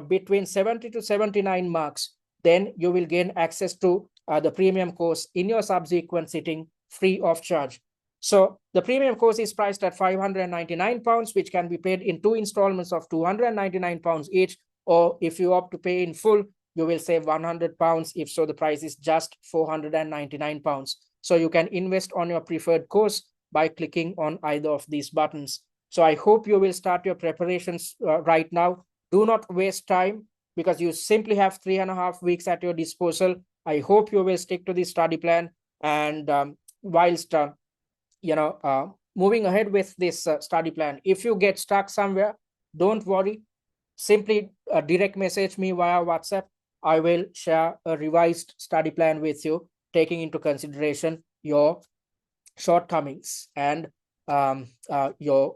between 70 to 79 marks, then you will gain access to the premium course in your subsequent sitting free of charge. So the premium course is priced at £599, which can be paid in 2 installments of £299 each, or if you opt to pay in full, you will save £100. If so, the price is just £499. So you can invest on your preferred course by clicking on either of these buttons. So I hope you will start your preparations right now. Do not waste time because you simply have 3.5 weeks at your disposal. I hope you will stick to the study plan. And whilst moving ahead with this study plan, if you get stuck somewhere, don't worry. Simply direct message me via WhatsApp. I will share a revised study plan with you, taking into consideration your shortcomings and your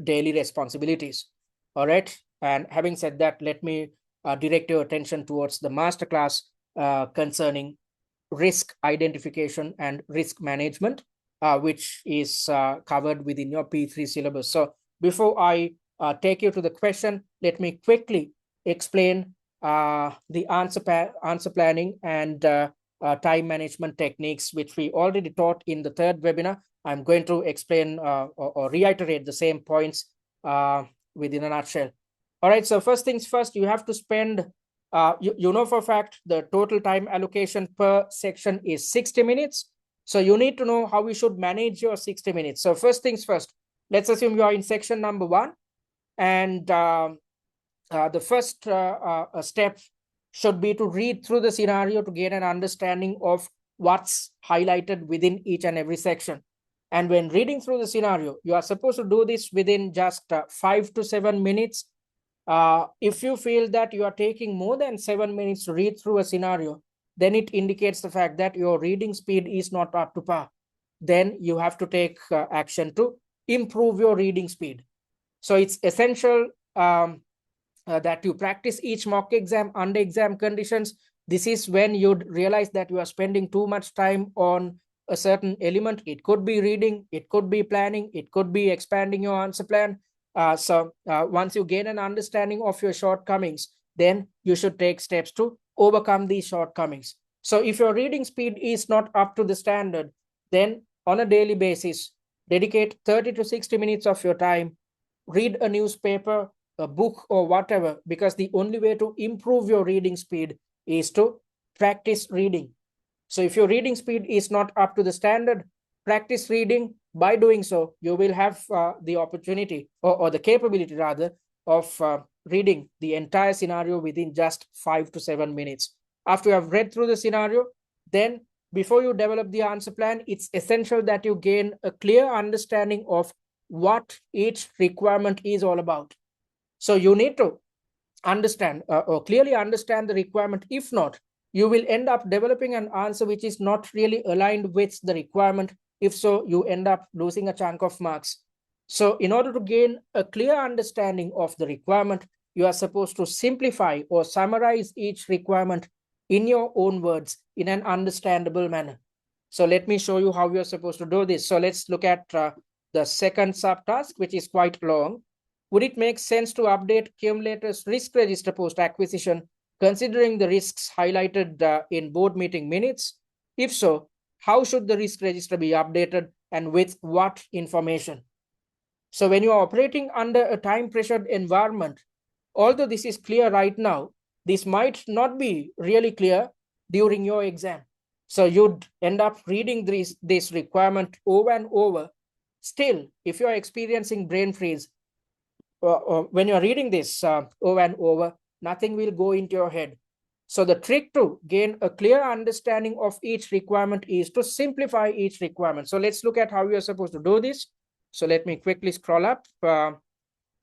daily responsibilities. All right. And having said that, let me direct your attention towards the masterclass concerning risk identification and risk management, which is covered within your P3 syllabus. So before I take you to the question, let me quickly explain the answer planning and time management techniques, which we already taught in the 3rd webinar. I'm going to explain or reiterate the same points within a nutshell. All right, so first things first, you have to spend, you know for a fact, the total time allocation per section is 60 minutes. So you need to know how you should manage your 60 minutes. So first things first, let's assume you are in section number 1, and the first step should be to read through the scenario to gain an understanding of what's highlighted within each and every section. And when reading through the scenario, you are supposed to do this within just 5 to 7 minutes. If you feel that you are taking more than 7 minutes to read through a scenario, then it indicates the fact that your reading speed is not up to par. Then you have to take action to improve your reading speed. So it's essential that you practice each mock exam under exam conditions. This is when you'd realize that you are spending too much time on a certain element. It could be reading, it could be planning, it could be expanding your answer plan. So once you gain an understanding of your shortcomings, then you should take steps to overcome these shortcomings. So if your reading speed is not up to the standard, then on a daily basis, dedicate 30 to 60 minutes of your time, read a newspaper, a book, or whatever, because the only way to improve your reading speed is to practice reading. So if your reading speed is not up to the standard, practice reading. By doing so, you will have the opportunity or the capability rather of reading the entire scenario within just 5 to 7 minutes. After you have read through the scenario, then before you develop the answer plan, it's essential that you gain a clear understanding of what each requirement is all about. So you need to understand or clearly understand the requirement. If not, you will end up developing an answer which is not really aligned with the requirement. If so, you end up losing a chunk of marks. So in order to gain a clear understanding of the requirement, you are supposed to simplify or summarize each requirement in your own words in an understandable manner. So let me show you how you're supposed to do this. So let's look at the second subtask, which is quite long. Would it make sense to update Cewmlator's risk register post-acquisition, considering the risks highlighted in board meeting minutes? If so, how should the risk register be updated and with what information? So when you are operating under a time-pressured environment, although this is clear right now, this might not be really clear during your exam. So you'd end up reading this requirement over and over. Still, if you are experiencing brain freeze, when you're reading this over and over, nothing will go into your head. So the trick to gain a clear understanding of each requirement is to simplify each requirement. So let's look at how you're supposed to do this. So let me quickly scroll up.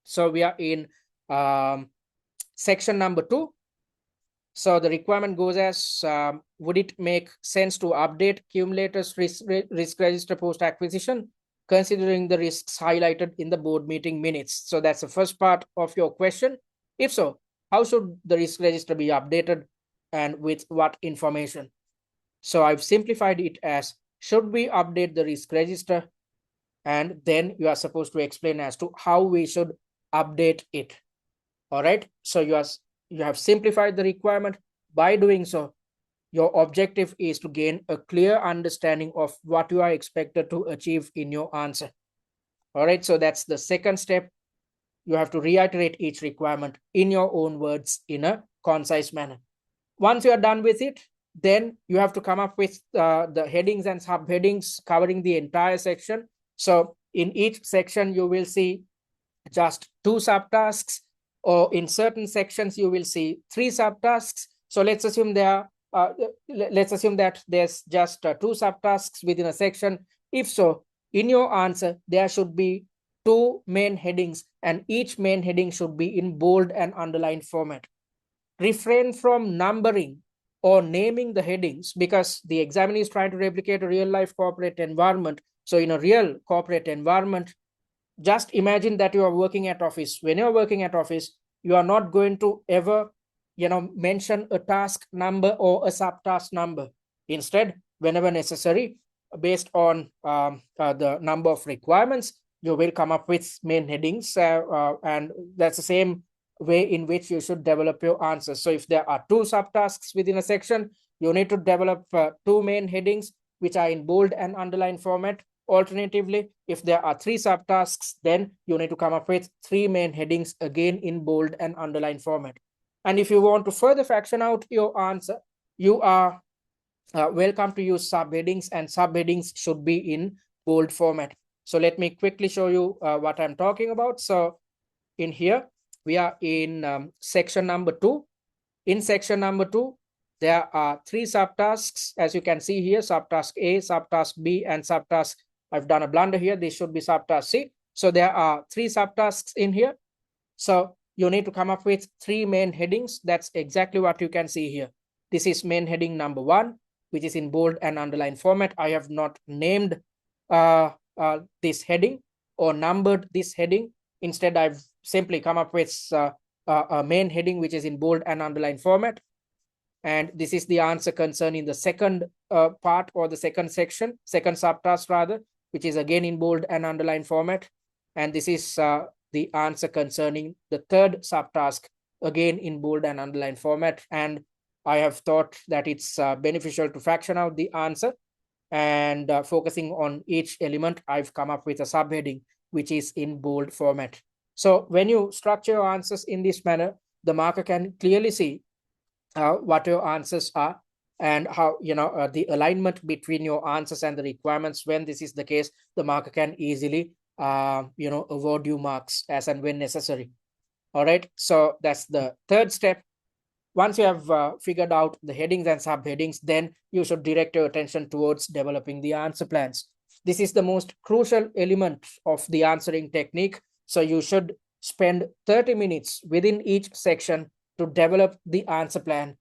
So we are in section number 2. So the requirement goes as, would it make sense to update Cewmlator's risk register post-acquisition, considering the risks highlighted in the board meeting minutes? So that's the first part of your question. If so, how should the risk register be updated and with what information? So I've simplified it as, should we update the risk register? And then you are supposed to explain as to how we should update it. All right. So you have simplified the requirement. By doing so, your objective is to gain a clear understanding of what you are expected to achieve in your answer. All right. So that's the second step. You have to reiterate each requirement in your own words in a concise manner. Once you are done with it, then you have to come up with the headings and subheadings covering the entire section. So in each section, you will see just 2 subtasks, or in certain sections, you will see 3 subtasks. So let's assume that there's just 2 subtasks within a section. If so, in your answer, there should be 2 main headings, and each main heading should be in bold and underlined format. Refrain from numbering or naming the headings, because the examiner is trying to replicate a real-life corporate environment. So in a real corporate environment, just imagine that you are working at office. When you're working at office, you are not going to ever, mention a task number or a subtask number. Instead, whenever necessary, based on the number of requirements, you will come up with main headings, and that's the same way in which you should develop your answers. So if there are 2 subtasks within a section, you need to develop 2 main headings, which are in bold and underlined format. Alternatively, if there are 3 subtasks, then you need to come up with 3 main headings, again in bold and underlined format. And if you want to further fraction out your answer, you are welcome to use subheadings, and subheadings should be in bold format. So let me quickly show you what I'm talking about. So in here, we are in section number 2. In section number 2, there are 3 subtasks, as you can see here: subtask A, subtask B, and subtask, I've done a blunder here, this should be subtask C. So there are 3 subtasks in here. So you need to come up with 3 main headings. That's exactly what you can see here. This is main heading number 1, which is in bold and underline format. I have not named this heading or numbered this heading. Instead, I've simply come up with a main heading which is in bold and underline format. And this is the answer concerning the second part, or the second section, second subtask rather, which is again in bold and underline format. And this is the answer concerning the third subtask, again in bold and underline format. And I have thought that it's beneficial to fraction out the answer, and focusing on each element, I've come up with a subheading which is in bold format. So when you structure your answers in this manner, the marker can clearly see what your answers are, and how the alignment between your answers and the requirements. When this is the case, the marker can easily award you marks as and when necessary. All right, so that's the third step. Once you have figured out the headings and subheadings, then you should direct your attention towards developing the answer plans. This is the most crucial element of the answering technique. So you should spend 30 minutes within each section to develop the answer plan,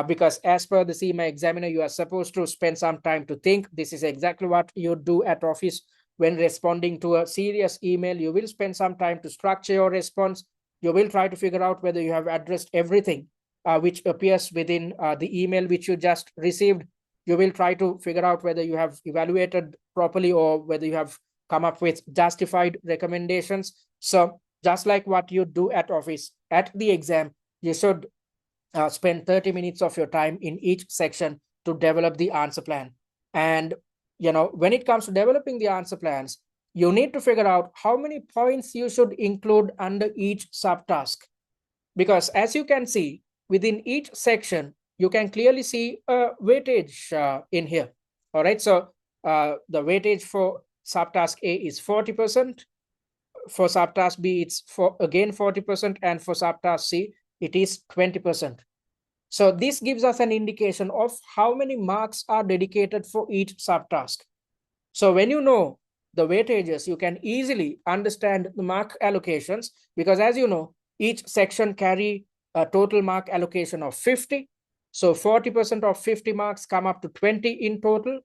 because as per the CIMA examiner, you are supposed to spend some time to think. This is exactly what you do at office. When responding to a serious email, you will spend some time to structure your response. You will try to figure out whether you have addressed everything which appears within the email which you just received. You will try to figure out whether you have evaluated properly, or whether you have come up with justified recommendations. So just like what you do at office, at the exam, you should spend 30 minutes of your time in each section to develop the answer plan. And when it comes to developing the answer plans, you need to figure out how many points you should include under each subtask. Because as you can see, within each section, you can clearly see a weightage in here. All right, so the weightage for subtask A is 40%. For subtask B, it's again 40%. And for subtask C, it is 20%. So this gives us an indication of how many marks are dedicated for each subtask. So when you know the weightages, you can easily understand the mark allocations, because as you know, each section carry a total mark allocation of 50. So 40% of 50 marks come up to 20 in total.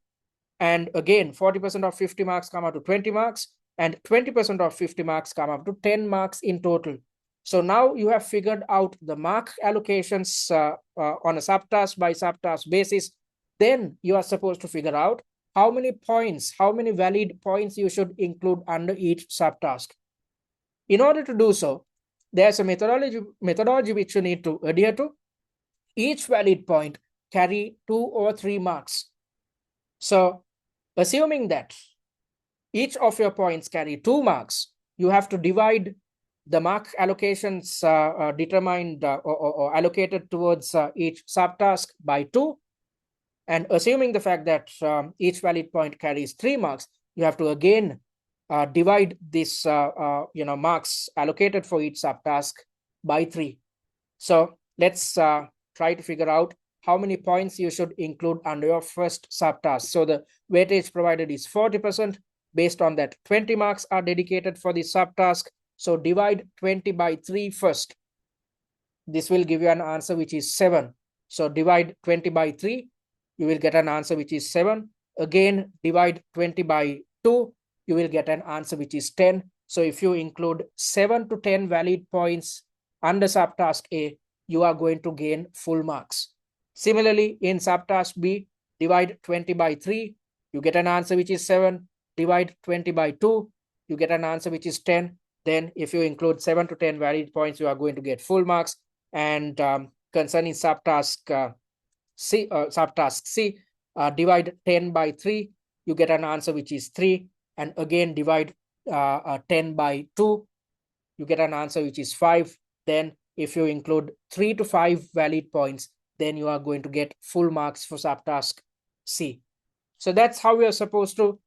And again, 40% of 50 marks come up to 20 marks. And 20% of 50 marks come up to 10 marks in total. So now you have figured out the mark allocations on a subtask by subtask basis. Then you are supposed to figure out how many points, how many valid points you should include under each subtask. In order to do so, there's a methodology which you need to adhere to. Each valid point carry 2 or 3 marks. So assuming that each of your points carry 2 marks, you have to divide the mark allocations determined or allocated towards each subtask by 2. And assuming the fact that each valid point carries 3 marks, you have to again divide this marks allocated for each subtask by 3. So let's try to figure out how many points you should include under your first subtask. So the weightage provided is 40%. Based on that, 20 marks are dedicated for the subtask. So divide 20 by 3 first. This will give you an answer which is 7. So divide 20 by 3. You will get an answer which is 7. Again, divide 20 by 2. You will get an answer which is 10. So if you include 7 to 10 valid points under subtask A, you are going to gain full marks. Similarly, in subtask B, divide 20 by 3. You get an answer which is 7. Divide 20 by 2. You get an answer which is 10. Then if you include 7 to 10 valid points, you are going to get full marks. And concerning subtask C, divide 10 by 3, you get an answer which is 3. And again, divide 10 by 2, you get an answer which is 5. Then if you include 3 to 5 valid points, then you are going to get full marks for subtask C. So that's how we are supposed to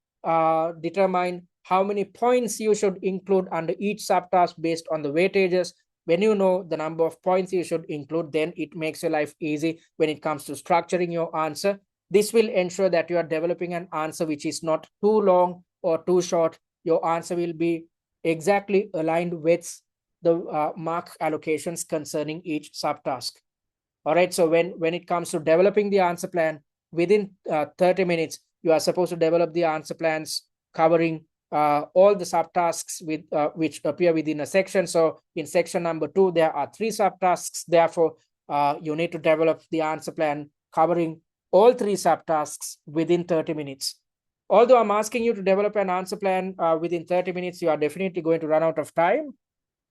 determine how many points you should include under each subtask based on the weightages. When you know the number of points you should include, then it makes your life easy when it comes to structuring your answer. This will ensure that you are developing an answer which is not too long or too short. Your answer will be exactly aligned with the mark allocations concerning each subtask. All right, so when it comes to developing the answer plan, within 30 minutes, you are supposed to develop the answer plans covering all the subtasks with which appear within a section. So in section number 2, there are 3 subtasks. Therefore, you need to develop the answer plan covering all 3 subtasks within 30 minutes. Although I'm asking you to develop an answer plan within 30 minutes, you are definitely going to run out of time.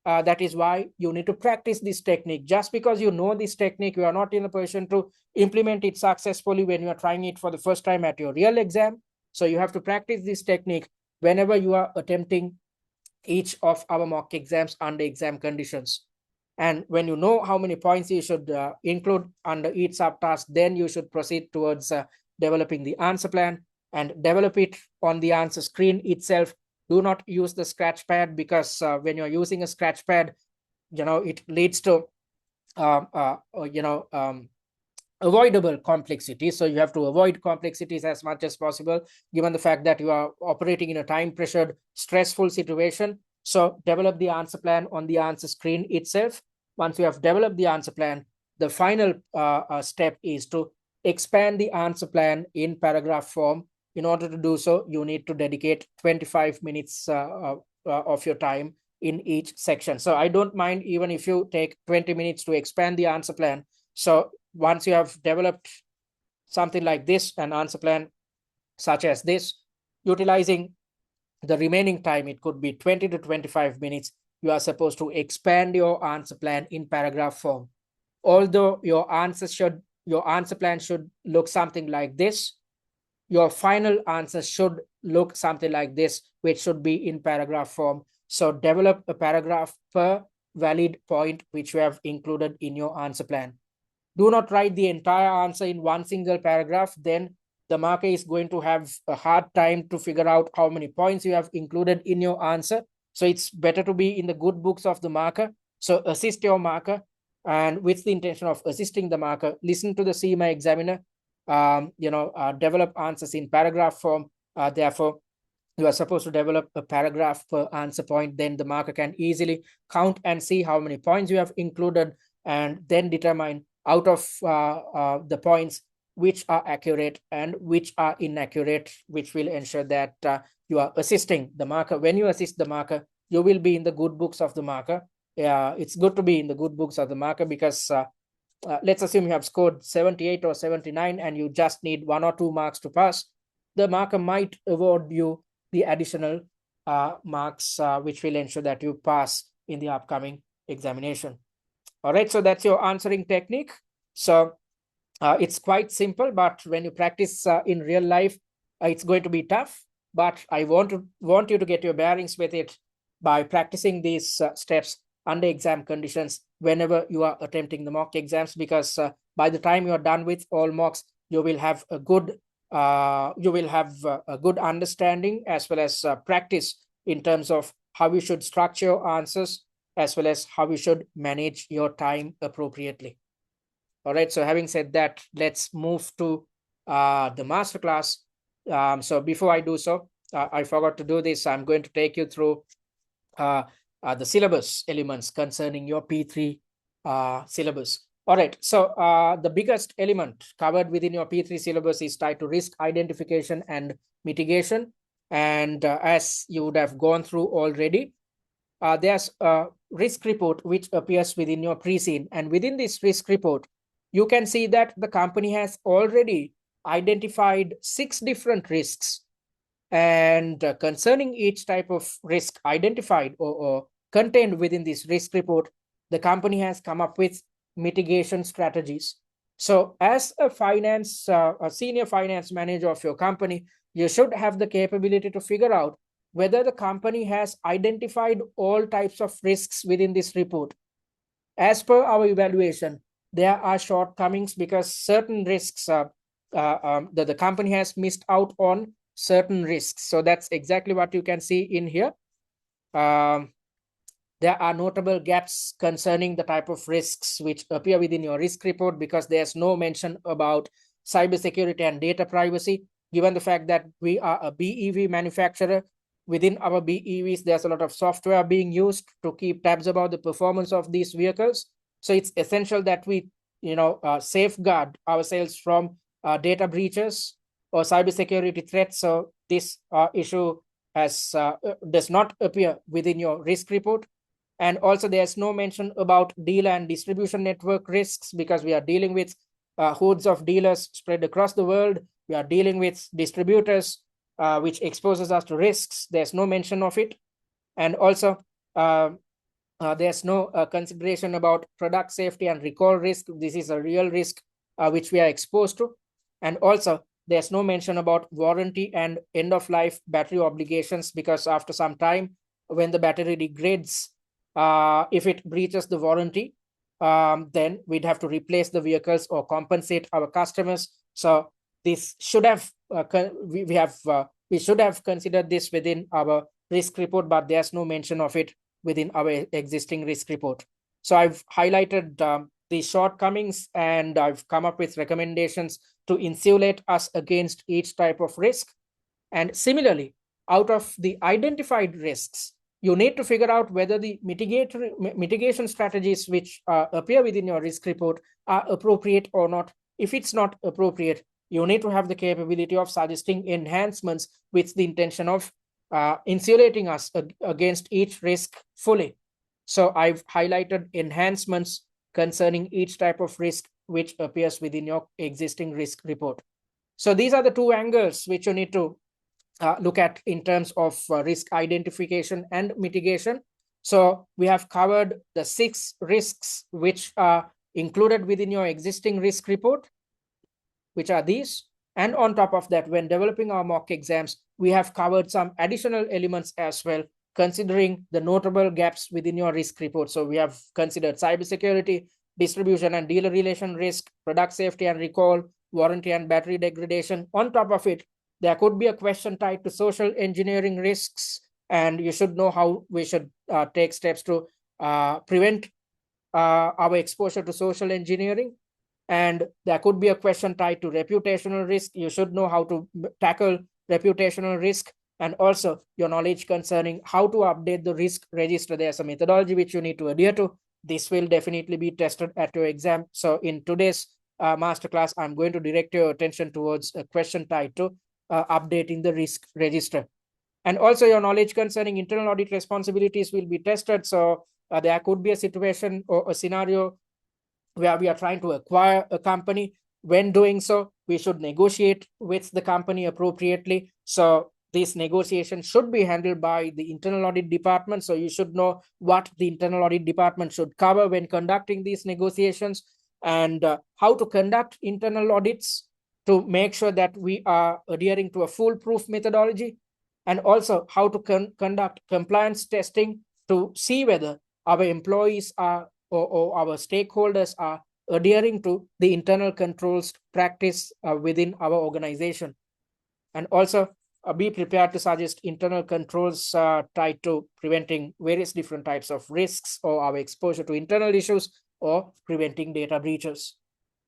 That is why you need to practice this technique. Just because you know this technique, you are not in a position to implement it successfully when you are trying it for the first time at your real exam. So you have to practice this technique whenever you are attempting each of our mock exams under exam conditions. And when you know how many points you should include under each subtask, then you should proceed towards developing the answer plan and develop it on the answer screen itself. Do not use the scratch pad, because when you're using a scratch pad, it leads to avoidable complexity. So you have to avoid complexities as much as possible, given the fact that you are operating in a time pressured, stressful situation. So develop the answer plan on the answer screen itself. Once you have developed the answer plan, the final step is to expand the answer plan in paragraph form. In order to do so, you need to dedicate 25 minutes of your time in each section. So I don't mind even if you take 20 minutes to expand the answer plan. So once you have developed something like this, an answer plan such as this, utilizing the remaining time, it could be 20 to 25 minutes, you are supposed to expand your answer plan in paragraph form. Although your answer plan should look something like this, your final answer should look something like this, which should be in paragraph form. So develop a paragraph per valid point which you have included in your answer plan. Do not write the entire answer in one single paragraph. Then the marker is going to have a hard time to figure out how many points you have included in your answer. So it's better to be in the good books of the marker. So assist your marker, and with the intention of assisting the marker, listen to the CIMA examiner, develop answers in paragraph form. Therefore, you are supposed to develop a paragraph per answer point. Then the marker can easily count and see how many points you have included, and then determine out of the points which are accurate and which are inaccurate, which will ensure that you are assisting the marker. When you assist the marker, you will be in the good books of the marker. It's good to be in the good books of the marker, because let's assume you have scored 78 or 79 and you just need 1 or 2 marks to pass. The marker might award you the additional marks, which will ensure that you pass in the upcoming examination. All right, so that's your answering technique. So it's quite simple, but when you practice in real life, it's going to be tough. But I want you to get your bearings with it by practicing these steps under exam conditions whenever you are attempting the mock exams, because by the time you are done with all mocks, you will have a good understanding as well as practice in terms of how you should structure your answers, as well as how you should manage your time appropriately. All right, so having said that, let's move to the masterclass. So before I do so, I forgot to do this. I'm going to take you through the syllabus elements concerning your P3 syllabus. All right, so the biggest element covered within your P3 syllabus is tied to risk identification and mitigation. And as you would have gone through already, there's a risk report which appears within your pre-scene. And within this risk report, you can see that the company has already identified 6 different risks. And concerning each type of risk identified or contained within this risk report, the company has come up with mitigation strategies. So as a senior finance manager of your company, you should have the capability to figure out whether the company has identified all types of risks within this report. As per our evaluation, there are shortcomings because certain risks the company has missed out on certain risks. So that's exactly what you can see in here. There are notable gaps concerning the type of risks which appear within your risk report, because there's no mention about cybersecurity and data privacy. Given the fact that we are a BEV manufacturer, within our BEVs, there's a lot of software being used to keep tabs about the performance of these vehicles. So it's essential that we, safeguard ourselves from data breaches or cybersecurity threats. So this issue does not appear within your risk report. And also there's no mention about dealer and distribution network risks, because we are dealing with hordes of dealers spread across the world. We are dealing with distributors, which exposes us to risks. There's no mention of it. And also there's no consideration about product safety and recall risk. This is a real risk which we are exposed to. And also there's no mention about warranty and end-of-life battery obligations, because after some time, when the battery degrades, if it breaches the warranty, then we'd have to replace the vehicles or compensate our customers. So this should have we should have considered this within our risk report, but there's no mention of it within our existing risk report. So I've highlighted the shortcomings, and I've come up with recommendations to insulate us against each type of risk. And similarly, out of the identified risks, you need to figure out whether the mitigation strategies which appear within your risk report are appropriate or not. If it's not appropriate, you need to have the capability of suggesting enhancements with the intention of insulating us against each risk fully. So I've highlighted enhancements concerning each type of risk which appears within your existing risk report. So these are the two angles which you need to look at in terms of risk identification and mitigation. So we have covered the 6 risks which are included within your existing risk report, which are these. And on top of that, when developing our mock exams, we have covered some additional elements as well, considering the notable gaps within your risk report. So we have considered cybersecurity, distribution and dealer relation risk, product safety and recall, warranty and battery degradation. On top of it, there could be a question tied to social engineering risks, and you should know how we should take steps to prevent our exposure to social engineering. And there could be a question tied to reputational risk. You should know how to tackle reputational risk, and also your knowledge concerning how to update the risk register. There's a methodology which you need to adhere to. This will definitely be tested at your exam. So in today's masterclass, I'm going to direct your attention towards a question tied to updating the risk register. And also your knowledge concerning internal audit responsibilities will be tested. So there could be a situation or a scenario where we are trying to acquire a company. When doing so, we should negotiate with the company appropriately. So this negotiation should be handled by the internal audit department. So you should know what the internal audit department should cover when conducting these negotiations, and how to conduct internal audits to make sure that we are adhering to a foolproof methodology, and also how to conduct compliance testing to see whether our employees are or our stakeholders are adhering to the internal controls practice within our organization. And also be prepared to suggest internal controls tied to preventing various different types of risks or our exposure to internal issues or preventing data breaches.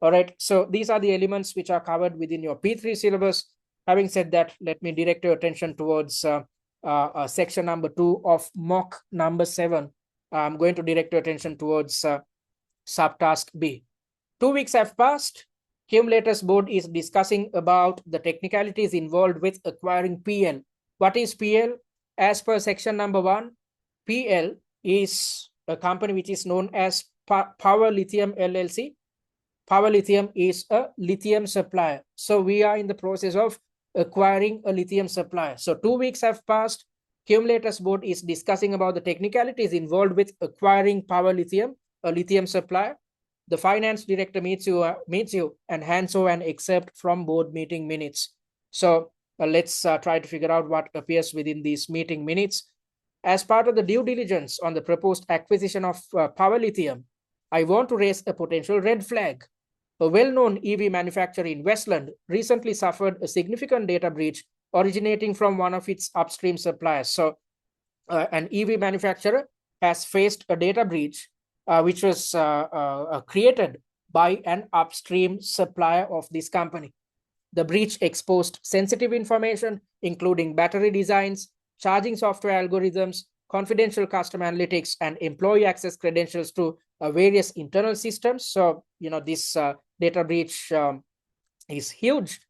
All right, so these are the elements which are covered within your P3 syllabus. Having said that, let me direct your attention towards section number 2 of mock number 7. I'm going to direct your attention towards subtask B. 2 weeks have passed. Cewmlator's board is discussing about the technicalities involved with acquiring PL. What is PL? As per section number 1, PL is a company which is known as Power Lithium LLC. Power Lithium is a lithium supplier. So we are in the process of acquiring a lithium supplier. So 2 weeks have passed. Cewmlator's board is discussing about the technicalities involved with acquiring Power Lithium, a lithium supplier. The finance director meets you and hands over an excerpt from board meeting minutes. So let's try to figure out what appears within these meeting minutes. As part of the due diligence on the proposed acquisition of Power Lithium, I want to raise a potential red flag. a well-known EV manufacturer in Westland recently suffered a significant data breach originating from one of its upstream suppliers. So an EV manufacturer has faced a data breach which was created by an upstream supplier of this company. The breach exposed sensitive information, including battery designs, charging software algorithms, confidential customer analytics, and employee access credentials to various internal systems. So, this data breach is huge.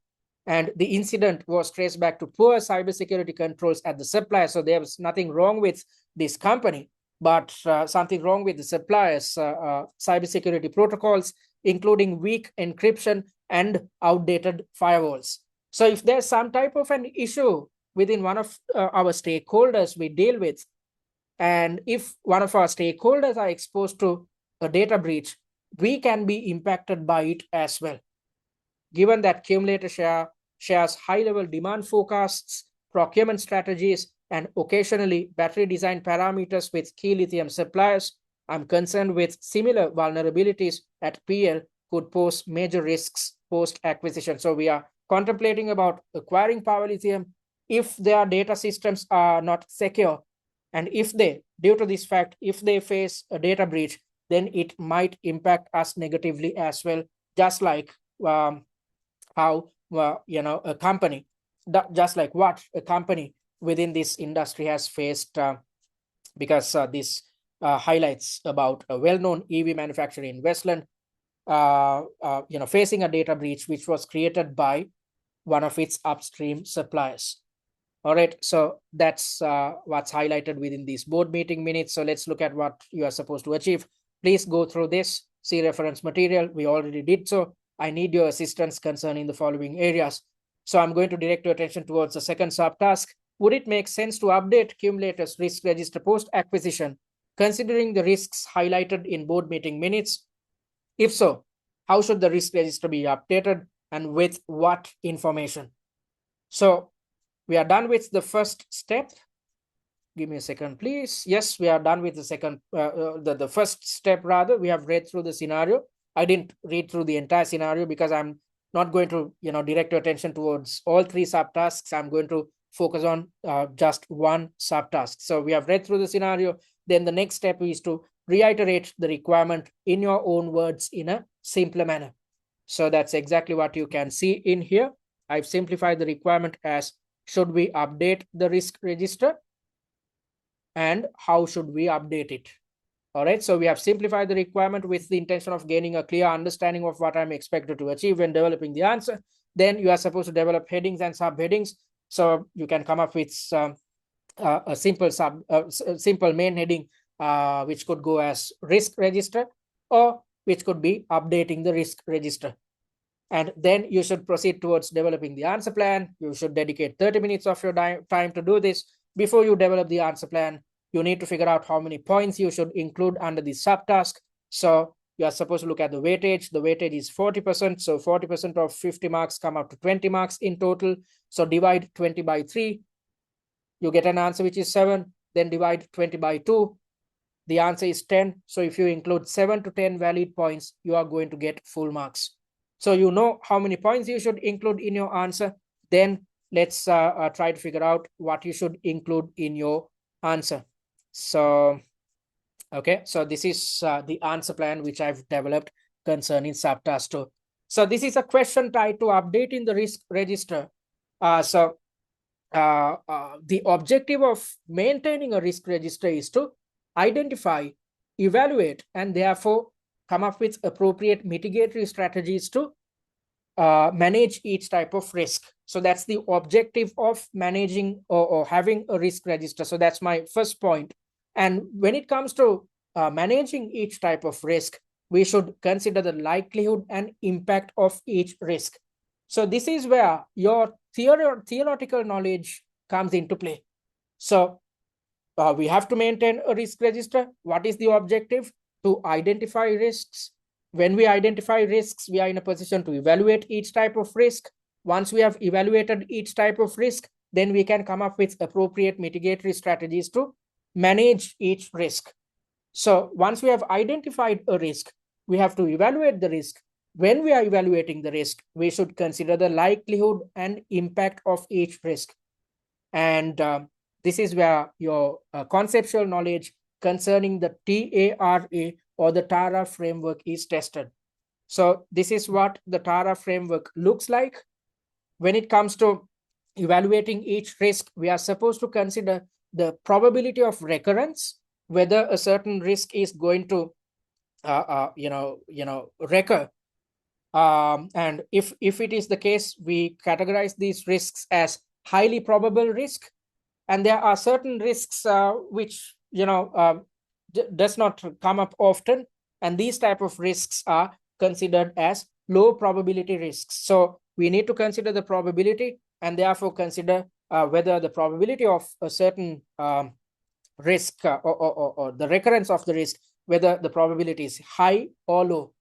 And the incident was traced back to poor cybersecurity controls at the supplier. So there was nothing wrong with this company, but something wrong with the supplier's cybersecurity protocols, including weak encryption and outdated firewalls. So if there's some type of an issue within one of our stakeholders we deal with, and if one of our stakeholders are exposed to a data breach, we can be impacted by it as well. Given that Cewmlator shares high-level demand forecasts, procurement strategies, and occasionally battery design parameters with key lithium suppliers, I'm concerned with similar vulnerabilities at PL could pose major risks post-acquisition. So we are contemplating about acquiring Power Lithium if their data systems are not secure. And if they, due to this fact, if they face a data breach, then it might impact us negatively as well, just like how a company, just like what a company within this industry has faced, because this highlights about a well-known EV manufacturer in Westland, facing a data breach which was created by one of its upstream suppliers. All right, so that's what's highlighted within these board meeting minutes. So let's look at what you are supposed to achieve. Please go through this, see reference material. We already did so. I need your assistance concerning the following areas. So I'm going to direct your attention towards the second subtask. Would it make sense to update Cewmlator's risk register post-acquisition, considering the risks highlighted in board meeting minutes? If so, how should the risk register be updated and with what information? So we are done with the first step. Give me a second, please. Yes, we are done with the second, the first step rather. We have read through the scenario. I didn't read through the entire scenario because I'm not going to, direct your attention towards all three subtasks. I'm going to focus on just one subtask. So we have read through the scenario. Then the next step is to reiterate the requirement in your own words in a simpler manner. So that's exactly what you can see in here. I've simplified the requirement as, should we update the risk register? And how should we update it? All right, so we have simplified the requirement with the intention of gaining a clear understanding of what I'm expected to achieve when developing the answer. Then you are supposed to develop headings and subheadings. So you can come up with a simple main heading, which could go as risk register, or which could be updating the risk register. And then you should proceed towards developing the answer plan. You should dedicate 30 minutes of your time to do this. Before you develop the answer plan, you need to figure out how many points you should include under this subtask. So you are supposed to look at the weightage. The weightage is 40%. So 40% of 50 marks come up to 20 marks in total. So divide 20 by 3. You get an answer which is 7. Then divide 20 by 2. The answer is 10. So if you include 7 to 10 valid points, you are going to get full marks. So you know how many points you should include in your answer. Then let's try to figure out what you should include in your answer. So, okay, so this is the answer plan which I've developed concerning subtask 2. So this is a question tied to updating the risk register. The objective of maintaining a risk register is to identify, evaluate, and therefore come up with appropriate mitigatory strategies to manage each type of risk. So that's the objective of managing or having a risk register. So that's my first point. And when it comes to managing each type of risk, we should consider the likelihood and impact of each risk. So this is where your theoretical knowledge comes into play. So we have to maintain a risk register. What is the objective? To identify risks. When we identify risks, we are in a position to evaluate each type of risk. Once we have evaluated each type of risk, then we can come up with appropriate mitigatory strategies to manage each risk. So once we have identified a risk, we have to evaluate the risk. when we are evaluating the risk, we should consider the likelihood and impact of each risk. And this is where your conceptual knowledge concerning the TARA or the TARA framework is tested. So this is what the TARA framework looks like. When it comes to evaluating each risk, we are supposed to consider the probability of recurrence, whether a certain risk is going to recur. And if it is the case, we categorize these risks as highly probable risk. And there are certain risks which does not come up often, and these type of risks are considered as low probability risks. So we need to consider the probability, and therefore consider whether the probability of a certain risk or the recurrence of the risk, whether the probability is high or low.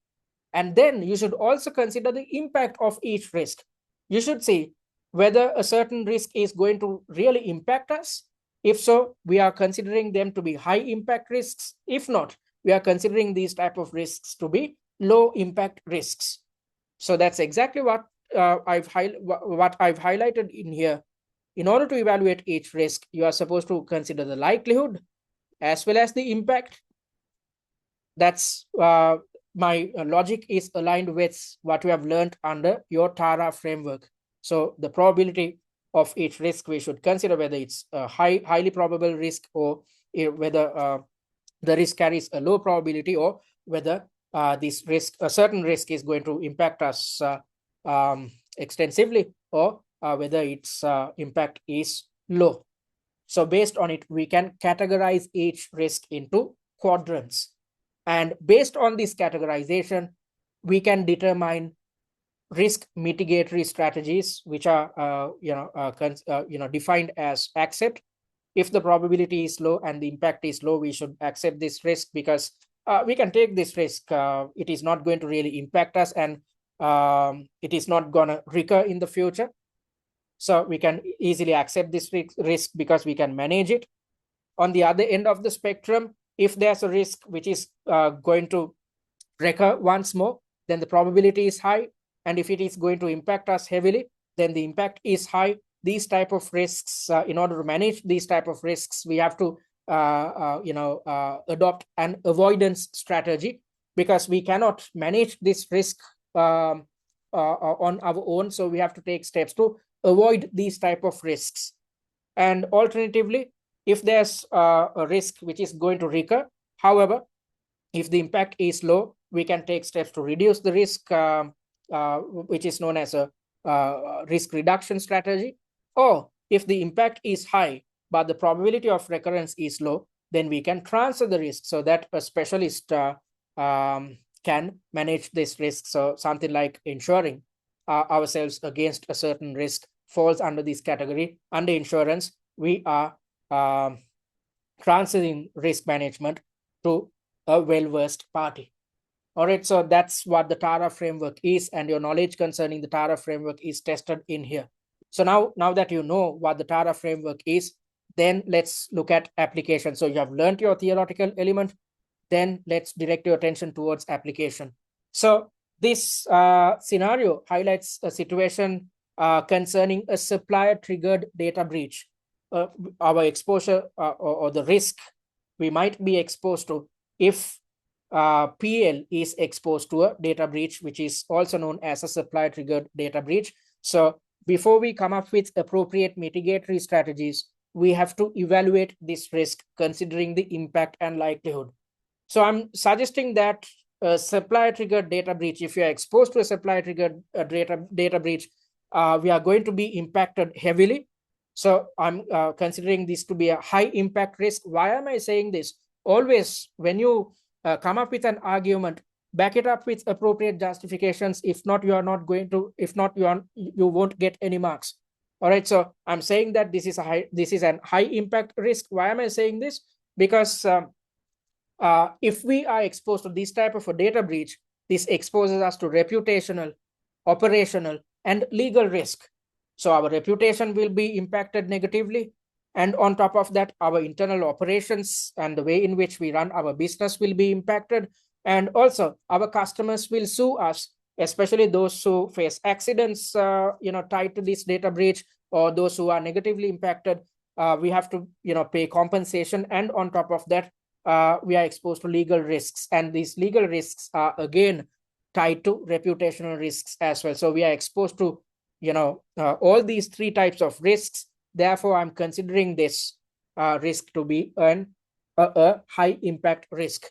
And then you should also consider the impact of each risk. You should see whether a certain risk is going to really impact us. If so, we are considering them to be high impact risks. If not, we are considering these type of risks to be low impact risks. So that's exactly what I've highlighted in here. In order to evaluate each risk, you are supposed to consider the likelihood as well as the impact. That's my logic is aligned with what we have learned under your TARA framework. So the probability of each risk, we should consider whether it's a highly probable risk, or whether the risk carries a low probability, or whether this risk, a certain risk, is going to impact us extensively, or whether its impact is low. So based on it, we can categorize each risk into quadrants. And based on this categorization, we can determine risk mitigatory strategies, which are defined as accept. If the probability is low and the impact is low, we should accept this risk, because we can take this risk. It is not going to really impact us, and it is not going to recur in the future. So we can easily accept this risk because we can manage it. On the other end of the spectrum, if there's a risk which is going to recur once more, then the probability is high. And if it is going to impact us heavily, then the impact is high. These type of risks, in order to manage these type of risks, we have to adopt an avoidance strategy, because we cannot manage this risk on our own. So we have to take steps to avoid these type of risks. And alternatively, if there's a risk which is going to recur, however, if the impact is low, we can take steps to reduce the risk, which is known as a risk reduction strategy. Or if the impact is high, but the probability of recurrence is low, then we can transfer the risk so that a specialist can manage this risk. So something like insuring ourselves against a certain risk falls under this category. Under insurance, we are transferring risk management to a well-versed party. All right, so that's what the TARA framework is, and your knowledge concerning the TARA framework is tested in here. So now that you know what the TARA framework is, then let's look at application. So you have learned your theoretical element, then let's direct your attention towards application. So this scenario highlights a situation concerning a supplier-triggered data breach. Our exposure or the risk we might be exposed to if PL is exposed to a data breach, which is also known as a supplier-triggered data breach. So before we come up with appropriate mitigatory strategies, we have to evaluate this risk considering the impact and likelihood. So I'm suggesting that a supplier-triggered data breach, if you are exposed to a supplier-triggered data breach, we are going to be impacted heavily. So I'm considering this to be a high impact risk. Why am I saying this? Always, when you come up with an argument, back it up with appropriate justifications. If not, you are not going to. If not, you won't get any marks. All right. So I'm saying that this is a high impact risk. Why am I saying this? Because if we are exposed to this type of a data breach, this exposes us to reputational, operational, and legal risk. So our reputation will be impacted negatively. And on top of that, our internal operations and the way in which we run our business will be impacted. And also our customers will sue us especially those who face accidents, tied to this data breach, or those who are negatively impacted. We have to, pay compensation, and on top of that, we are exposed to legal risks, and these legal risks are again tied to reputational risks as well. So we are exposed to, all these three types of risks. Therefore, I'm considering this risk to be a high impact risk.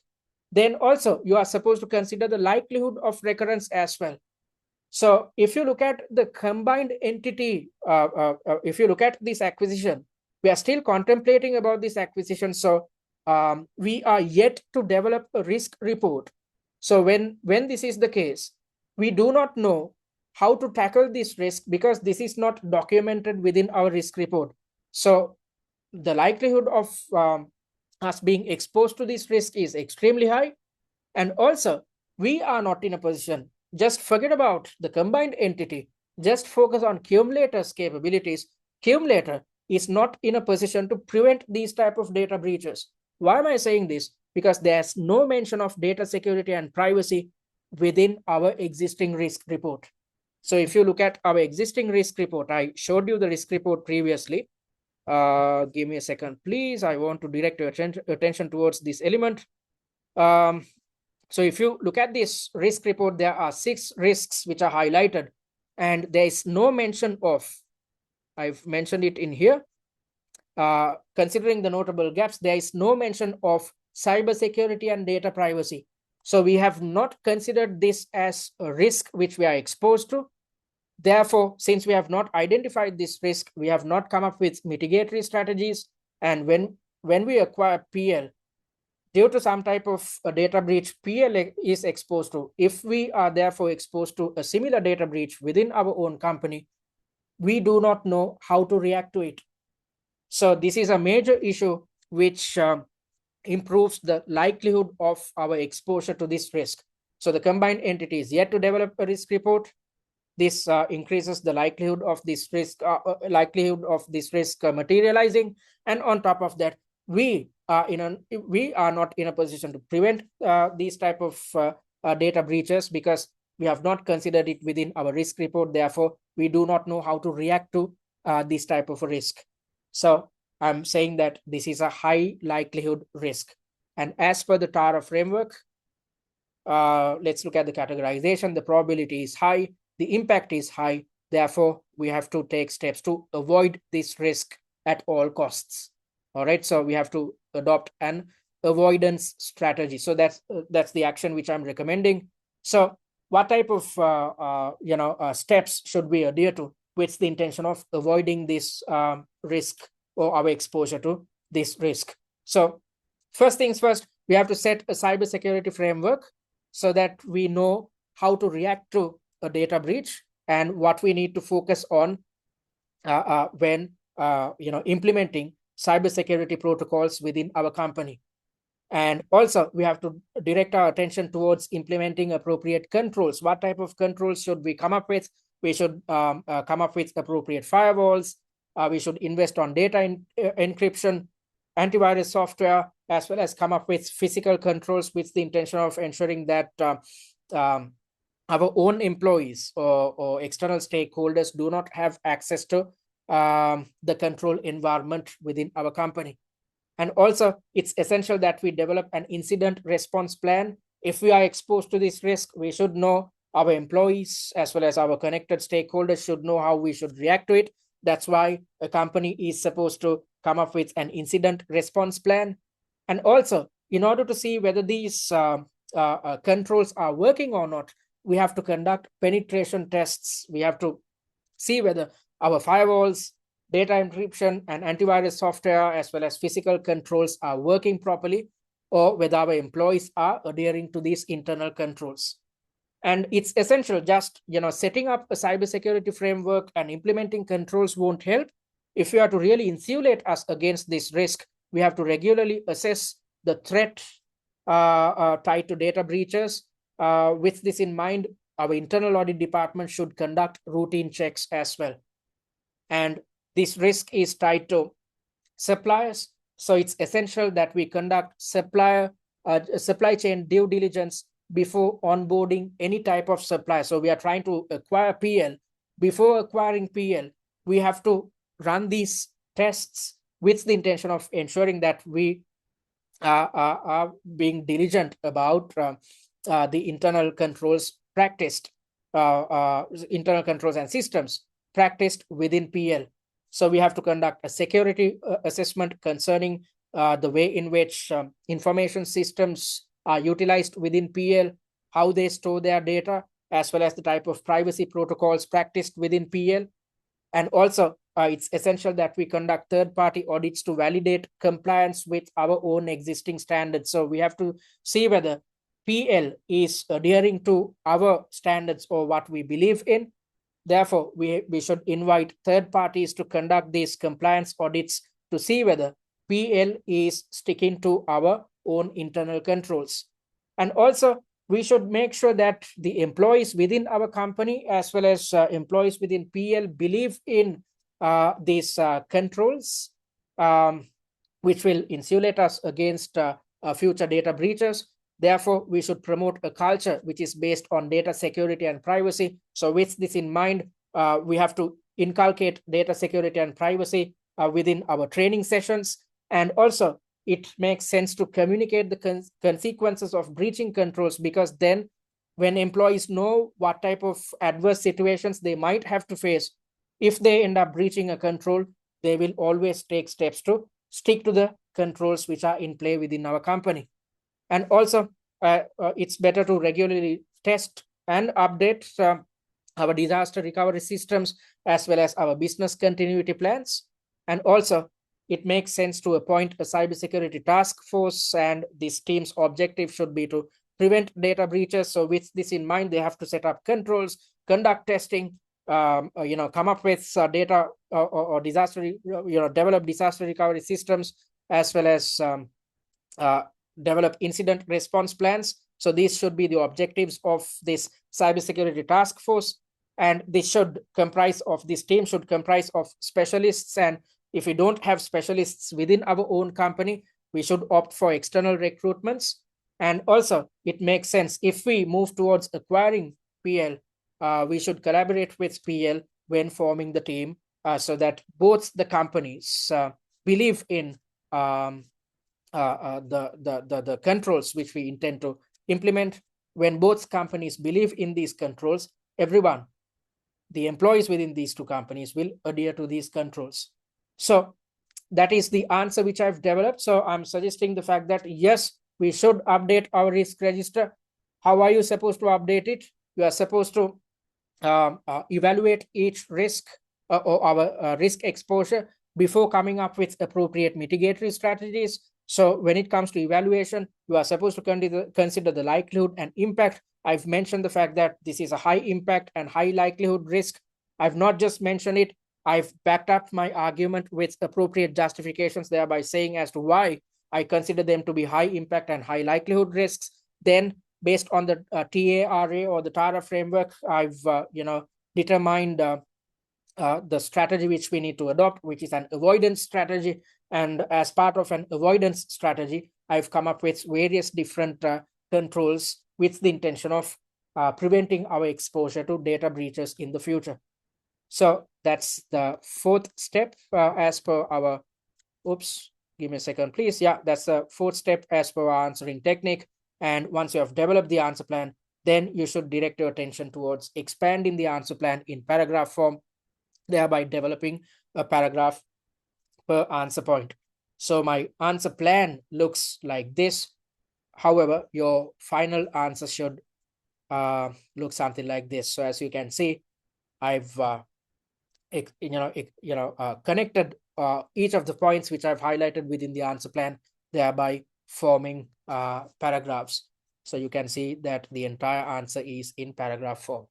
Then also you are supposed to consider the likelihood of recurrence as well. So if you look at the combined entity, if you look at this acquisition, we are still contemplating about this acquisition. So we are yet to develop a risk report. So when this is the case, we do not know how to tackle this risk because this is not documented within our risk report. So the likelihood of us being exposed to this risk is extremely high. And also, we are not in a position, just forget about the combined entity, just focus on Cewmlator's capabilities. Cewmlator is not in a position to prevent these type of data breaches. Why am I saying this? Because there's no mention of data security and privacy within our existing risk report. So if you look at our existing risk report, I showed you the risk report previously. Give me a second, please. I want to direct your attention towards this element. So if you look at this risk report, there are 6 risks which are highlighted, and there is no mention of, I've mentioned it in here, considering the notable gaps, there is no mention of cybersecurity and data privacy. So we have not considered this as a risk which we are exposed to. Therefore, since we have not identified this risk, we have not come up with mitigatory strategies. And when we acquire PL, due to some type of a data breach, PL is exposed to. If we are therefore exposed to a similar data breach within our own company, we do not know how to react to it. So this is a major issue which improves the likelihood of our exposure to this risk. So the combined entity is yet to develop a risk report. This increases the likelihood of this risk, materializing, and on top of that, we are not in a position to prevent these type of data breaches because we have not considered it within our risk report. Therefore, we do not know how to react to this type of a risk. So I'm saying that this is a high likelihood risk. And as per the TARA framework, let's look at the categorization. The probability is high, the impact is high. Therefore, we have to take steps to avoid this risk at all costs. All right, so we have to adopt an avoidance strategy. So that's the action which I'm recommending. So what type of steps should we adhere to with the intention of avoiding this risk or our exposure to this risk? So first things first, we have to set a cybersecurity framework so that we know how to react to a data breach and what we need to focus on when implementing cybersecurity protocols within our company. And also, we have to direct our attention towards implementing appropriate controls. What type of controls should we come up with? We should come up with appropriate firewalls. We should invest on data encryption, antivirus software, as well as come up with physical controls with the intention of ensuring that our own employees or external stakeholders do not have access to the control environment within our company. And also, it's essential that we develop an incident response plan. If we are exposed to this risk, we should know, our employees as well as our connected stakeholders should know how we should react to it. That's why a company is supposed to come up with an incident response plan. And also, in order to see whether these controls are working or not, we have to conduct penetration tests. We have to see whether our firewalls, data encryption, and antivirus software, as well as physical controls are working properly, or whether our employees are adhering to these internal controls. And it's essential. Just setting up a cybersecurity framework and implementing controls won't help. If we are to really insulate us against this risk, we have to regularly assess the threat tied to data breaches. With this in mind, our internal audit department should conduct routine checks as well. And this risk is tied to suppliers. So it's essential that we conduct supply chain due diligence before onboarding any type of supply. So we are trying to acquire PL. Before acquiring PL, we have to run these tests with the intention of ensuring that we are being diligent about the internal controls practiced, internal controls and systems practiced within PL. So we have to conduct a security assessment concerning the way in which information systems are utilized within PL, how they store their data, as well as the type of privacy protocols practiced within PL. And also, it's essential that we conduct third-party audits to validate compliance with our own existing standards. So we have to see whether PL is adhering to our standards or what we believe in. Therefore, we should invite third parties to conduct these compliance audits to see whether PL is sticking to our own internal controls. And also, we should make sure that the employees within our company as well as employees within PL believe in these controls, which will insulate us against future data breaches. Therefore, we should promote a culture which is based on data security and privacy. So with this in mind, we have to inculcate data security and privacy within our training sessions. And also, it makes sense to communicate the consequences of breaching controls, because then when employees know what type of adverse situations they might have to face if they end up breaching a control, they will always take steps to stick to the controls which are in play within our company. And also, it's better to regularly test and update our disaster recovery systems as well as our business continuity plans. And also, it makes sense to appoint a cybersecurity task force, and this team's objective should be to prevent data breaches. So with this in mind, they have to set up controls, conduct testing, come up with data or disaster, develop disaster recovery systems, as well as develop incident response plans. So these should be the objectives of this cybersecurity task force. And this team should comprise of specialists. And if we don't have specialists within our own company, we should opt for external recruitments. And also, it makes sense if we move towards acquiring PL, we should collaborate with PL when forming the team so that both the companies believe in the controls which we intend to implement. When both companies believe in these controls, everyone, the employees within these two companies, will adhere to these controls. So that is the answer which I've developed. So I'm suggesting the fact that yes, we should update our risk register. How are you supposed to update it? You are supposed to evaluate each risk or our risk exposure before coming up with appropriate mitigatory strategies. So when it comes to evaluation, you are supposed to consider the likelihood and impact. I've mentioned the fact that this is a high impact and high likelihood risk. I've not just mentioned it, I've backed up my argument with appropriate justifications, thereby saying as to why I consider them to be high impact and high likelihood risks. Then, based on the TARA or the TARA framework, I've determined the strategy which we need to adopt, which is an avoidance strategy. And as part of an avoidance strategy, I've come up with various different controls with the intention of preventing our exposure to data breaches in the future. So that's the fourth step as per our, give me a second, please. Yeah, that's the fourth step as per our answering technique. And once you have developed the answer plan, then you should direct your attention towards expanding the answer plan in paragraph form, thereby developing a paragraph per answer point. So my answer plan looks like this. However, your final answer should look something like this. So as you can see, I've connected each of the points which I've highlighted within the answer plan, thereby forming paragraphs. So you can see that the entire answer is in paragraph form.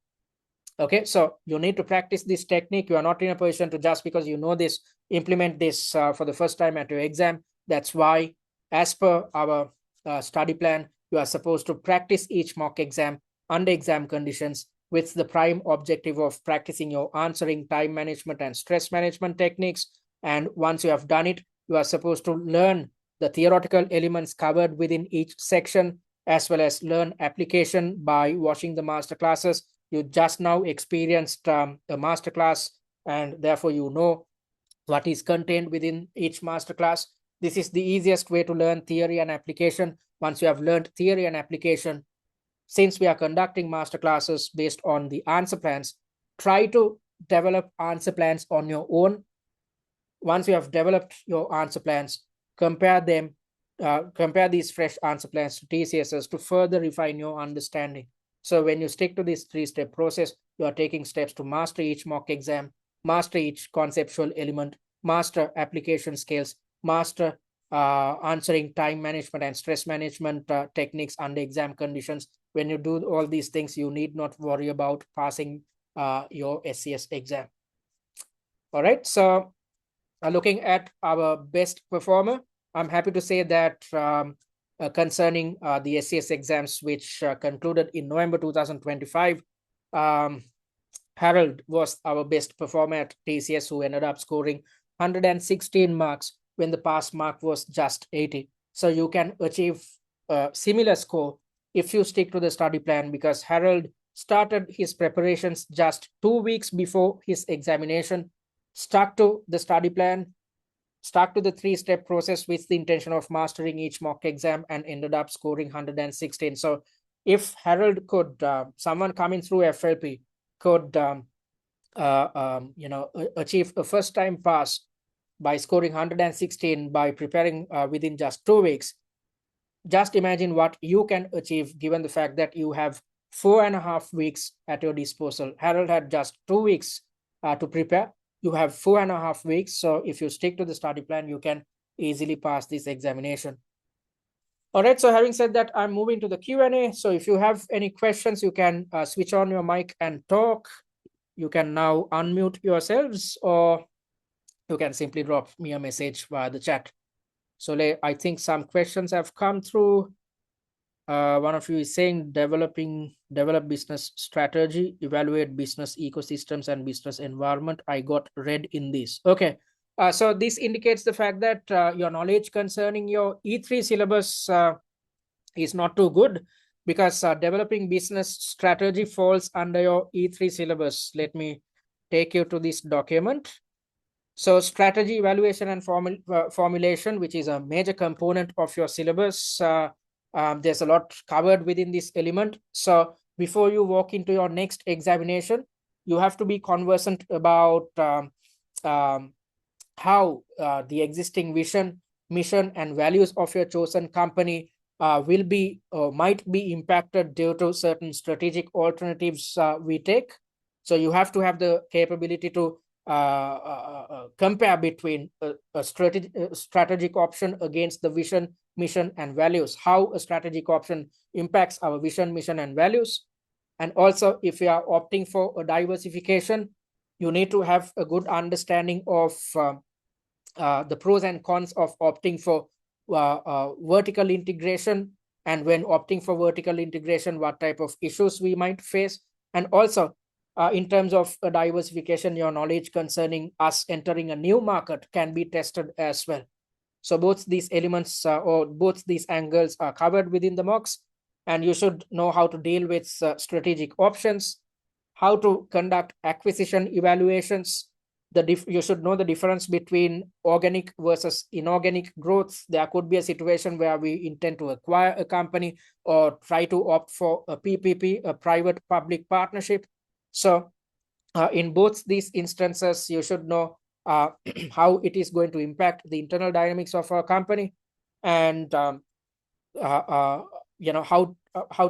Okay, so you need to practice this technique. You are not in a position to, just because you know this, implement this for the first time at your exam. That's why, as per our study plan, you are supposed to practice each mock exam under exam conditions, with the prime objective of practicing your answering, time management, and stress management techniques. And once you have done it, you are supposed to learn the theoretical elements covered within each section, as well as learn application by watching the masterclasses. You just now experienced a masterclass, and therefore you know what is contained within each masterclass. This is the easiest way to learn theory and application. Once you have learned theory and application, since we are conducting masterclasses based on the answer plans, try to develop answer plans on your own. Once you have developed your answer plans, compare them, compare these fresh answer plans to TCSs to further refine your understanding. So when you stick to this three-step process, you are taking steps to master each mock exam, master each conceptual element, master application skills, master answering time management and stress management techniques under exam conditions. When you do all these things, you need not worry about passing your SCS exam. All right, so looking at our best performer, I'm happy to say that concerning the SCS exams, which concluded in November 2025, Harold was our best performer at TCS, who ended up scoring 116 marks when the pass mark was just 80. So you can achieve a similar score if you stick to the study plan, because Harold started his preparations just 2 weeks before his examination, stuck to the study plan, stuck to the three-step process with the intention of mastering each mock exam, and ended up scoring 116. So if Harold could, someone coming through FLP could, achieve a first-time pass by scoring 116 by preparing within just 2 weeks, just imagine what you can achieve given the fact that you have 4.5 weeks at your disposal. Harold had just 2 weeks to prepare. You have 4.5 weeks. So if you stick to the study plan, you can easily pass this examination. All right, so having said that, I'm moving to the Q&A. So if you have any questions, you can switch on your mic and talk. You can now unmute yourselves, or you can simply drop me a message via the chat. So I think some questions have come through. One of you is saying develop business strategy, evaluate business ecosystems and business environment. I got read in this. Okay. So this indicates the fact that your knowledge concerning your E3 syllabus is not too good, because developing business strategy falls under your E3 syllabus. Let me take you to this document. So strategy evaluation and formulation, which is a major component of your syllabus. There's a lot covered within this element. So before you walk into your next examination, you have to be conversant about how the existing vision, mission, and values of your chosen company will be or might be impacted due to certain strategic alternatives we take. So you have to have the capability to compare between a strategic option against the vision, mission, and values, how a strategic option impacts our vision, mission, and values. And also, if you are opting for a diversification, you need to have a good understanding of the pros and cons of opting for vertical integration, and when opting for vertical integration, what type of issues we might face. And also, in terms of diversification, your knowledge concerning us entering a new market can be tested as well. So both these elements or both these angles are covered within the mocks, and you should know how to deal with strategic options, how to conduct acquisition evaluations. You should know the difference between organic versus inorganic growth. There could be a situation where we intend to acquire a company or try to opt for a PPP, a private-public partnership. So in both these instances, you should know how it is going to impact the internal dynamics of our company, and how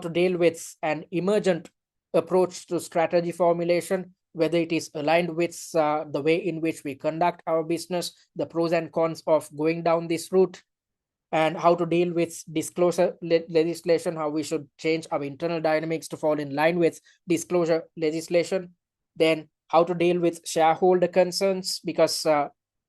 to deal with an emergent approach to strategy formulation, whether it is aligned with the way in which we conduct our business, the pros and cons of going down this route, and how to deal with disclosure legislation, how we should change our internal dynamics to fall in line with disclosure legislation. Then how to deal with shareholder concerns, because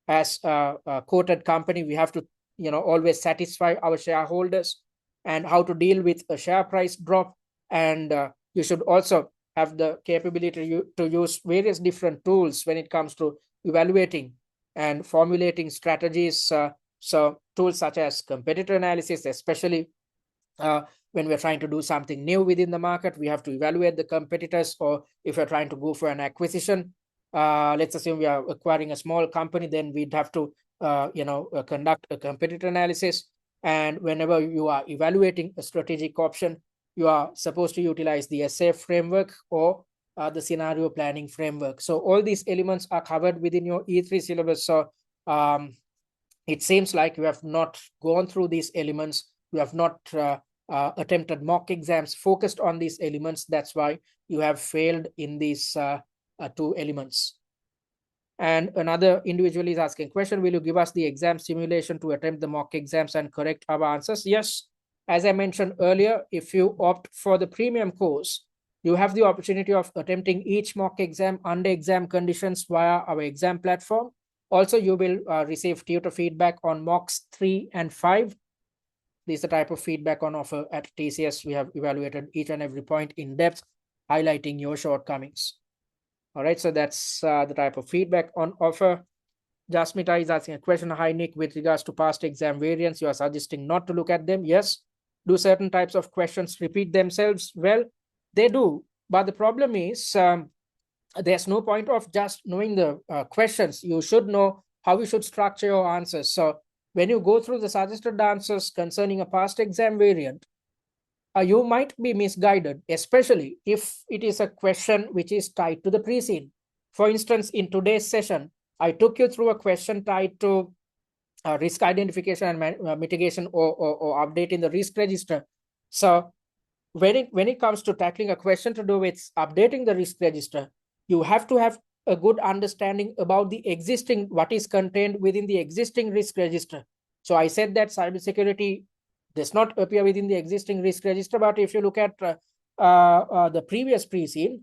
as a quoted company, we have to always satisfy our shareholders, and how to deal with a share price drop. And you should also have the capability to use various different tools when it comes to evaluating and formulating strategies. So tools such as competitor analysis, especially when we're trying to do something new within the market, we have to evaluate the competitors, or if we're trying to go for an acquisition, let's assume we are acquiring a small company, then we'd have to conduct a competitor analysis. And whenever you are evaluating a strategic option, you are supposed to utilize the SAF framework or the scenario planning framework. So all these elements are covered within your E3 syllabus. So it seems like you have not gone through these elements. You have not attempted mock exams focused on these elements. That's why you have failed in these two elements. And another individual is asking question, will you give us the exam simulation to attempt the mock exams and correct our answers? Yes, as I mentioned earlier, if you opt for the premium course, you have the opportunity of attempting each mock exam under exam conditions via our exam platform. Also, you will receive tutor feedback on mocks 3 and 5. This is the type of feedback on offer at TCS. We have evaluated each and every point in depth, highlighting your shortcomings. All right, so that's the type of feedback on offer. Jasmita is asking a question. Hi, Nick, with regards to past exam variants, you are suggesting not to look at them. Yes. Do certain types of questions repeat themselves? Well, they do. But the problem is there's no point of just knowing the questions. You should know how you should structure your answers. So when you go through the suggested answers concerning a past exam variant, you might be misguided, especially if it is a question which is tied to the pre-scene. For instance, in today's session, I took you through a question tied to risk identification and mitigation or updating the risk register. So when it comes to tackling a question to do with updating the risk register, you have to have a good understanding about the existing, what is contained within the existing risk register. So I said that cybersecurity does not appear within the existing risk register, but if you look at the previous pre-scene,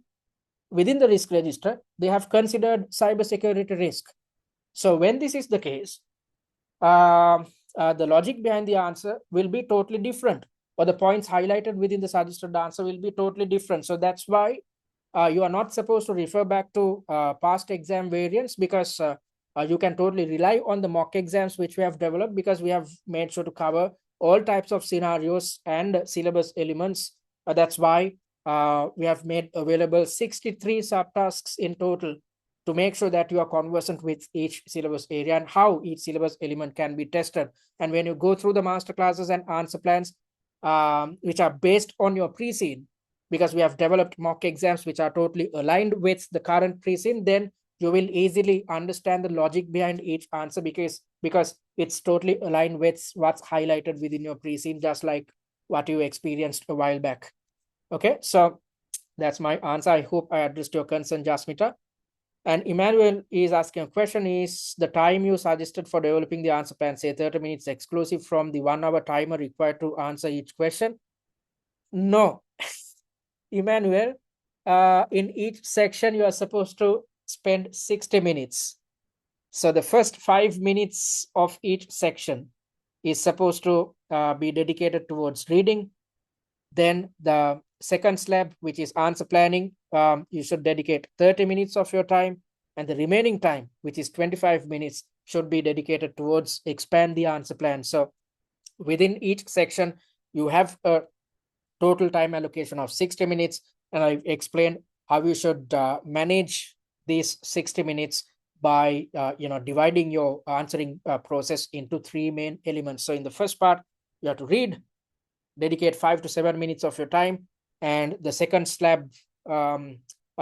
within the risk register, they have considered cybersecurity risk. So when this is the case, the logic behind the answer will be totally different, or the points highlighted within the suggested answer will be totally different. So that's why you are not supposed to refer back to past exam variants, because you can totally rely on the mock exams which we have developed, because we have made sure to cover all types of scenarios and syllabus elements. That's why we have made available 63 subtasks in total to make sure that you are conversant with each syllabus area and how each syllabus element can be tested. And when you go through the master classes and answer plans, which are based on your pre-scene, because we have developed mock exams which are totally aligned with the current pre-scene, then you will easily understand the logic behind each answer, because it's totally aligned with what's highlighted within your pre-scene, just like what you experienced a while back. Okay, so that's my answer. I hope I addressed your concern, Jasmita. And Emmanuel is asking a question, is the time you suggested for developing the answer plan, say 30 minutes, exclusive from the 1 hour timer required to answer each question? No. Emmanuel, in each section, you are supposed to spend 60 minutes. So the first 5 minutes of each section is supposed to be dedicated towards reading. Then the second slab, which is answer planning, you should dedicate 30 minutes of your time, and the remaining time, which is 25 minutes, should be dedicated towards expand the answer plan. So within each section, you have a total time allocation of 60 minutes, and I've explained how you should manage these 60 minutes by dividing your answering process into 3 main elements. So in the first part, you have to read, dedicate 5 to 7 minutes of your time, and the second slab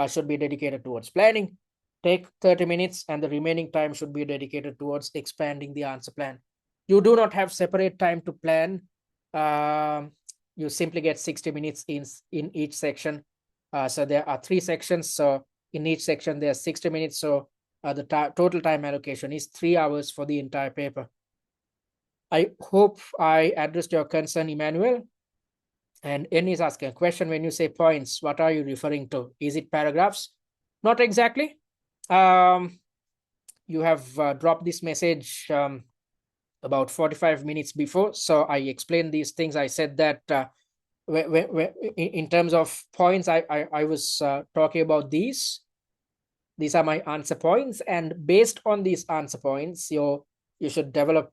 should be dedicated towards planning, take 30 minutes, and the remaining time should be dedicated towards expanding the answer plan. You do not have separate time to plan. You simply get 60 minutes in each section. So there are 3 sections. So in each section, there's 60 minutes. So the total time allocation is 3 hours for the entire paper. I hope I addressed your concern, Emmanuel. And N is asking a question, when you say points, what are you referring to? Is it paragraphs? Not exactly. You have dropped this message about 45 minutes before. So I explained these things. I said that in terms of points, I was talking about these. These are my answer points. And based on these answer points, you should develop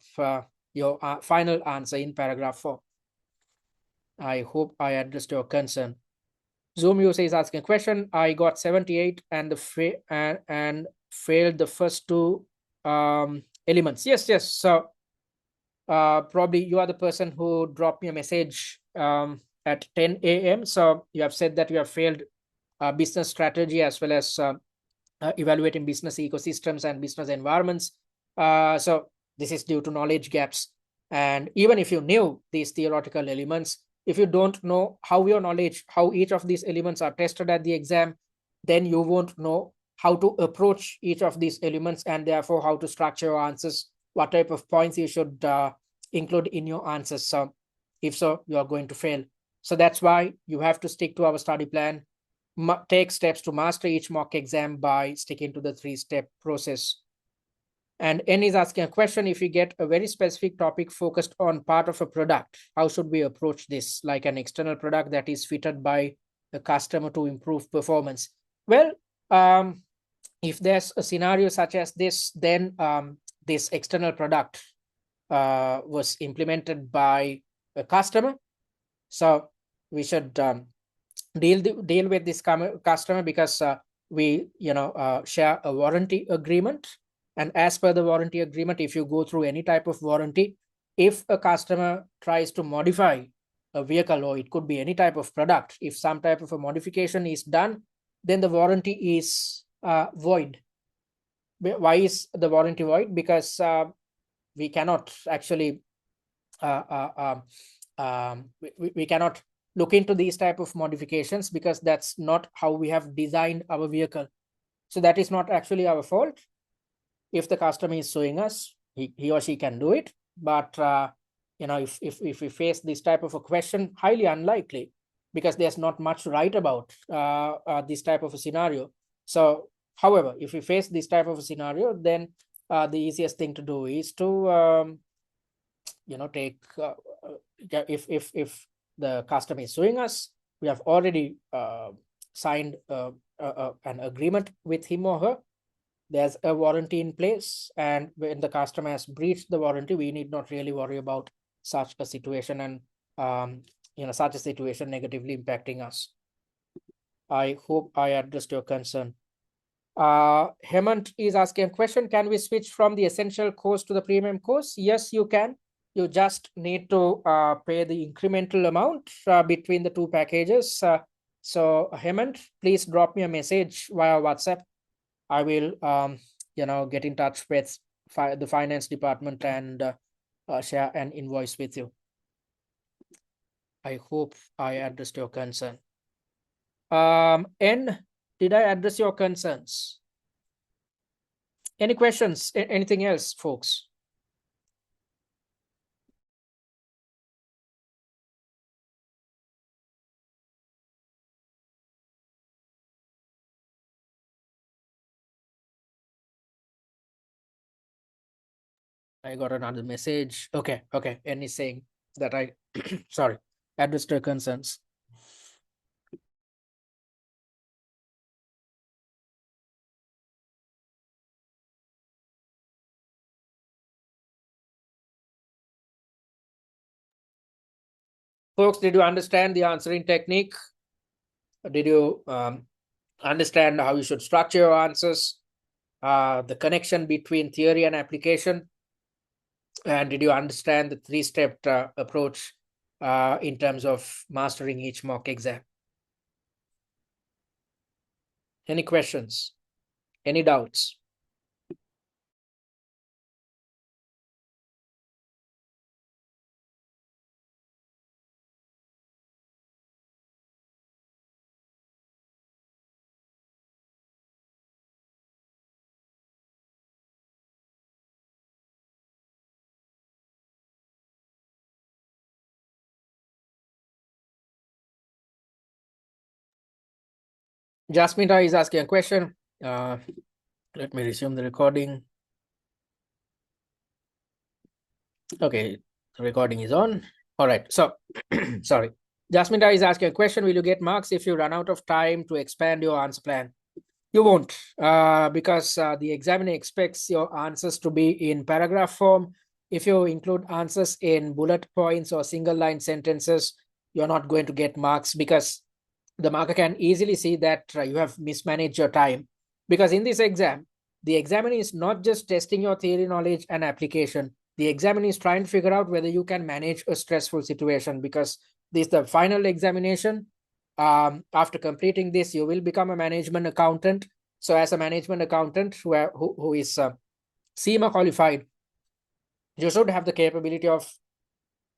your final answer in paragraph 4. I hope I addressed your concern. Zoom user is asking a question. I got 78 and and failed the first two elements. Yes. So probably you are the person who dropped me a message at 10 a.m. So you have said that you have failed business strategy as well as evaluating business ecosystems and business environments. So this is due to knowledge gaps. And even if you knew these theoretical elements, if you don't know how how each of these elements are tested at the exam, then you won't know how to approach each of these elements and therefore how to structure your answers, what type of points you should include in your answers. So if so, you are going to fail. So that's why you have to stick to our study plan, take steps to master each mock exam by sticking to the 3-step process. And N is asking a question: if we get a very specific topic focused on part of a product, how should we approach this, like an external product that is fitted by the customer to improve performance? Well, if there's a scenario such as this, then this external product was implemented by a customer. So we should deal with this customer because we share a warranty agreement. And as per the warranty agreement, if you go through any type of warranty, if a customer tries to modify a vehicle, or it could be any type of product, if some type of a modification is done, then the warranty is void. Why is the warranty void? Because we cannot actually we cannot look into these type of modifications because that's not how we have designed our vehicle. So that is not actually our fault. If the customer is suing us, he or she can do it. But if we face this type of a question, highly unlikely, because there's not much right about this type of a scenario. So however, if we face this type of a scenario, then the easiest thing to do is to take if the customer is suing us, we have already signed an agreement with him or her. There's a warranty in place, and when the customer has breached the warranty, we need not really worry about such a situation and such a situation negatively impacting us. I hope I addressed your concern. Hemant is asking a question: can we switch from the essential course to the premium course? Yes, you can. You just need to pay the incremental amount between the two packages. So Hemant, please drop me a message via WhatsApp. I will get in touch with the finance department and share an invoice with you. I hope I addressed your concern. N, did I address your concerns? Any questions? Anything else, folks? I got another message. Okay. N is saying that I, sorry, addressed your concerns. Folks, did you understand the answering technique? Did you understand how you should structure your answers? The connection between theory and application? And did you understand the 3-step approach in terms of mastering each mock exam? Any questions? Any doubts? Jasmita is asking a question. Let me resume the recording. Okay, the recording is on. All right, so sorry. Jasmita is asking a question: will you get marks if you run out of time to expand your answer plan? You won't, because the examiner expects your answers to be in paragraph form. If you include answers in bullet points or single line sentences, you're not going to get marks, because the marker can easily see that you have mismanaged your time. Because in this exam, the examiner is not just testing your theory knowledge and application. The examiner is trying to figure out whether you can manage a stressful situation, because this is the final examination. After completing this, you will become a management accountant. So as a management accountant who is CIMA qualified, you should have the capability of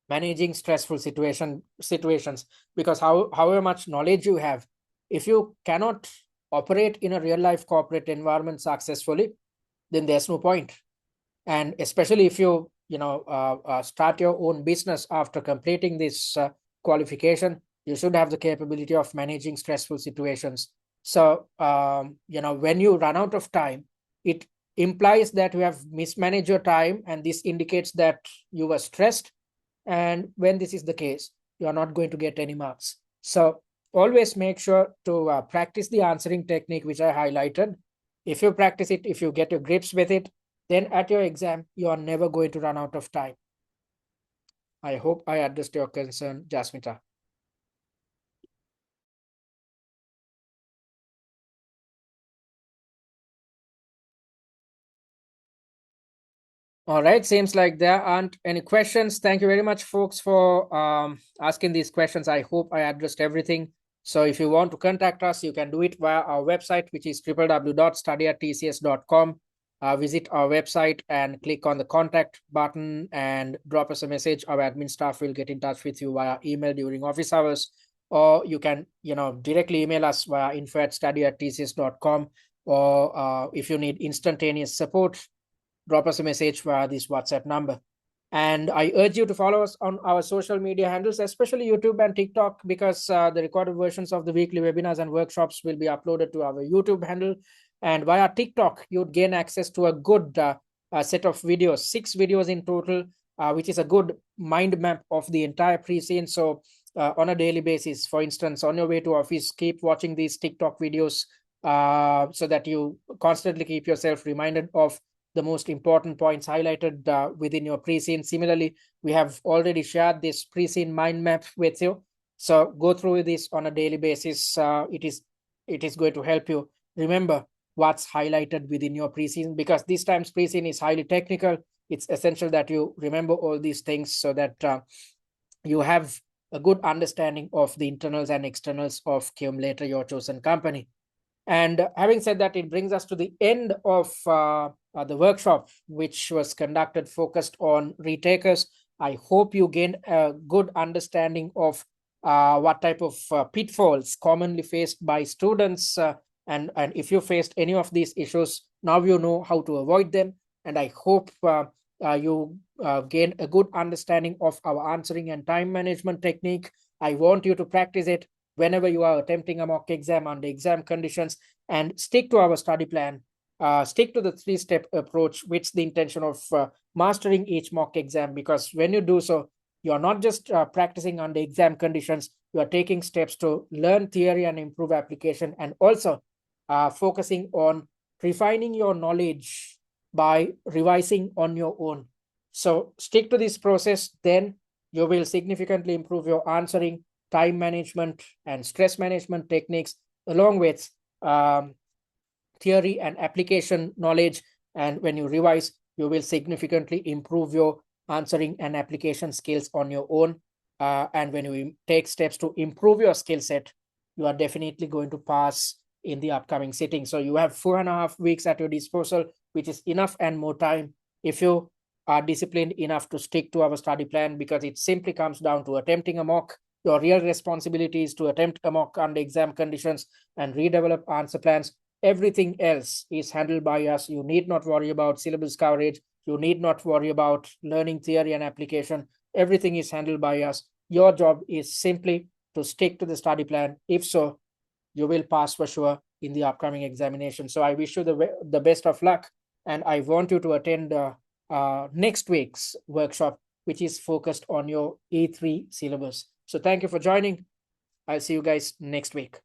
managing stressful situations, because however much knowledge you have, if you cannot operate in a real life corporate environment successfully, then there's no point. And especially if you start your own business after completing this qualification, you should have the capability of managing stressful situations. So when you run out of time, it implies that you have mismanaged your time, and this indicates that you were stressed. And when this is the case, you are not going to get any marks. So always make sure to practice the answering technique, which I highlighted. If you practice it, if you get your grips with it, then at your exam, you are never going to run out of time. I hope I addressed your concern, Jasmita. All right, seems like there aren't any questions. Thank you very much, folks, for asking these questions. I hope I addressed everything. So if you want to contact us, you can do it via our website, which is www.study@tcs.com. Visit our website and click on the contact button and drop us a message. Our admin staff will get in touch with you via email during office hours, or you can directly email us via info@study@tcs.com. Or if you need instantaneous support, drop us a message via this WhatsApp number. And I urge you to follow us on our social media handles, especially YouTube and TikTok, because the recorded versions of the weekly webinars and workshops will be uploaded to our YouTube handle. And via TikTok, you'd gain access to a good set of videos, 6 videos in total, which is a good mind map of the entire pre-scene. So on a daily basis, for instance, on your way to office, keep watching these TikTok videos so that you constantly keep yourself reminded of the most important points highlighted within your pre-scene. Similarly, we have already shared this pre-scene mind map with you. So go through this on a daily basis. It is going to help you remember what's highlighted within your pre-scene, because this time's pre-scene is highly technical. It's essential that you remember all these things so that you have a good understanding of the internals and externals of Cewmlator, your chosen company. And having said that, it brings us to the end of the workshop, which was conducted focused on retakers. I hope you gained a good understanding of what type of pitfalls commonly faced by students. And if you faced any of these issues, now you know how to avoid them. And I hope you gain a good understanding of our answering and time management technique. I want you to practice it whenever you are attempting a mock exam under exam conditions, and stick to our study plan. Stick to the 3-step approach with the intention of mastering each mock exam, because when you do so, you are not just practicing under exam conditions, you are taking steps to learn theory and improve application, and also focusing on refining your knowledge by revising on your own. So stick to this process, then you will significantly improve your answering, time management, and stress management techniques, along with theory and application knowledge. And when you revise, you will significantly improve your answering and application skills on your own. And when you take steps to improve your skill set, you are definitely going to pass in the upcoming sitting. So you have 4.5 weeks at your disposal, which is enough and more time if you are disciplined enough to stick to our study plan, because it simply comes down to attempting a mock. Your real responsibility is to attempt a mock under exam conditions and redevelop answer plans. Everything else is handled by us. You need not worry about syllabus coverage. You need not worry about learning theory and application. Everything is handled by us. Your job is simply to stick to the study plan. If so, you will pass for sure in the upcoming examination. So I wish you the best of luck, and I want you to attend next week's workshop, which is focused on your A3 syllabus. So thank you for joining. I'll see you guys next week.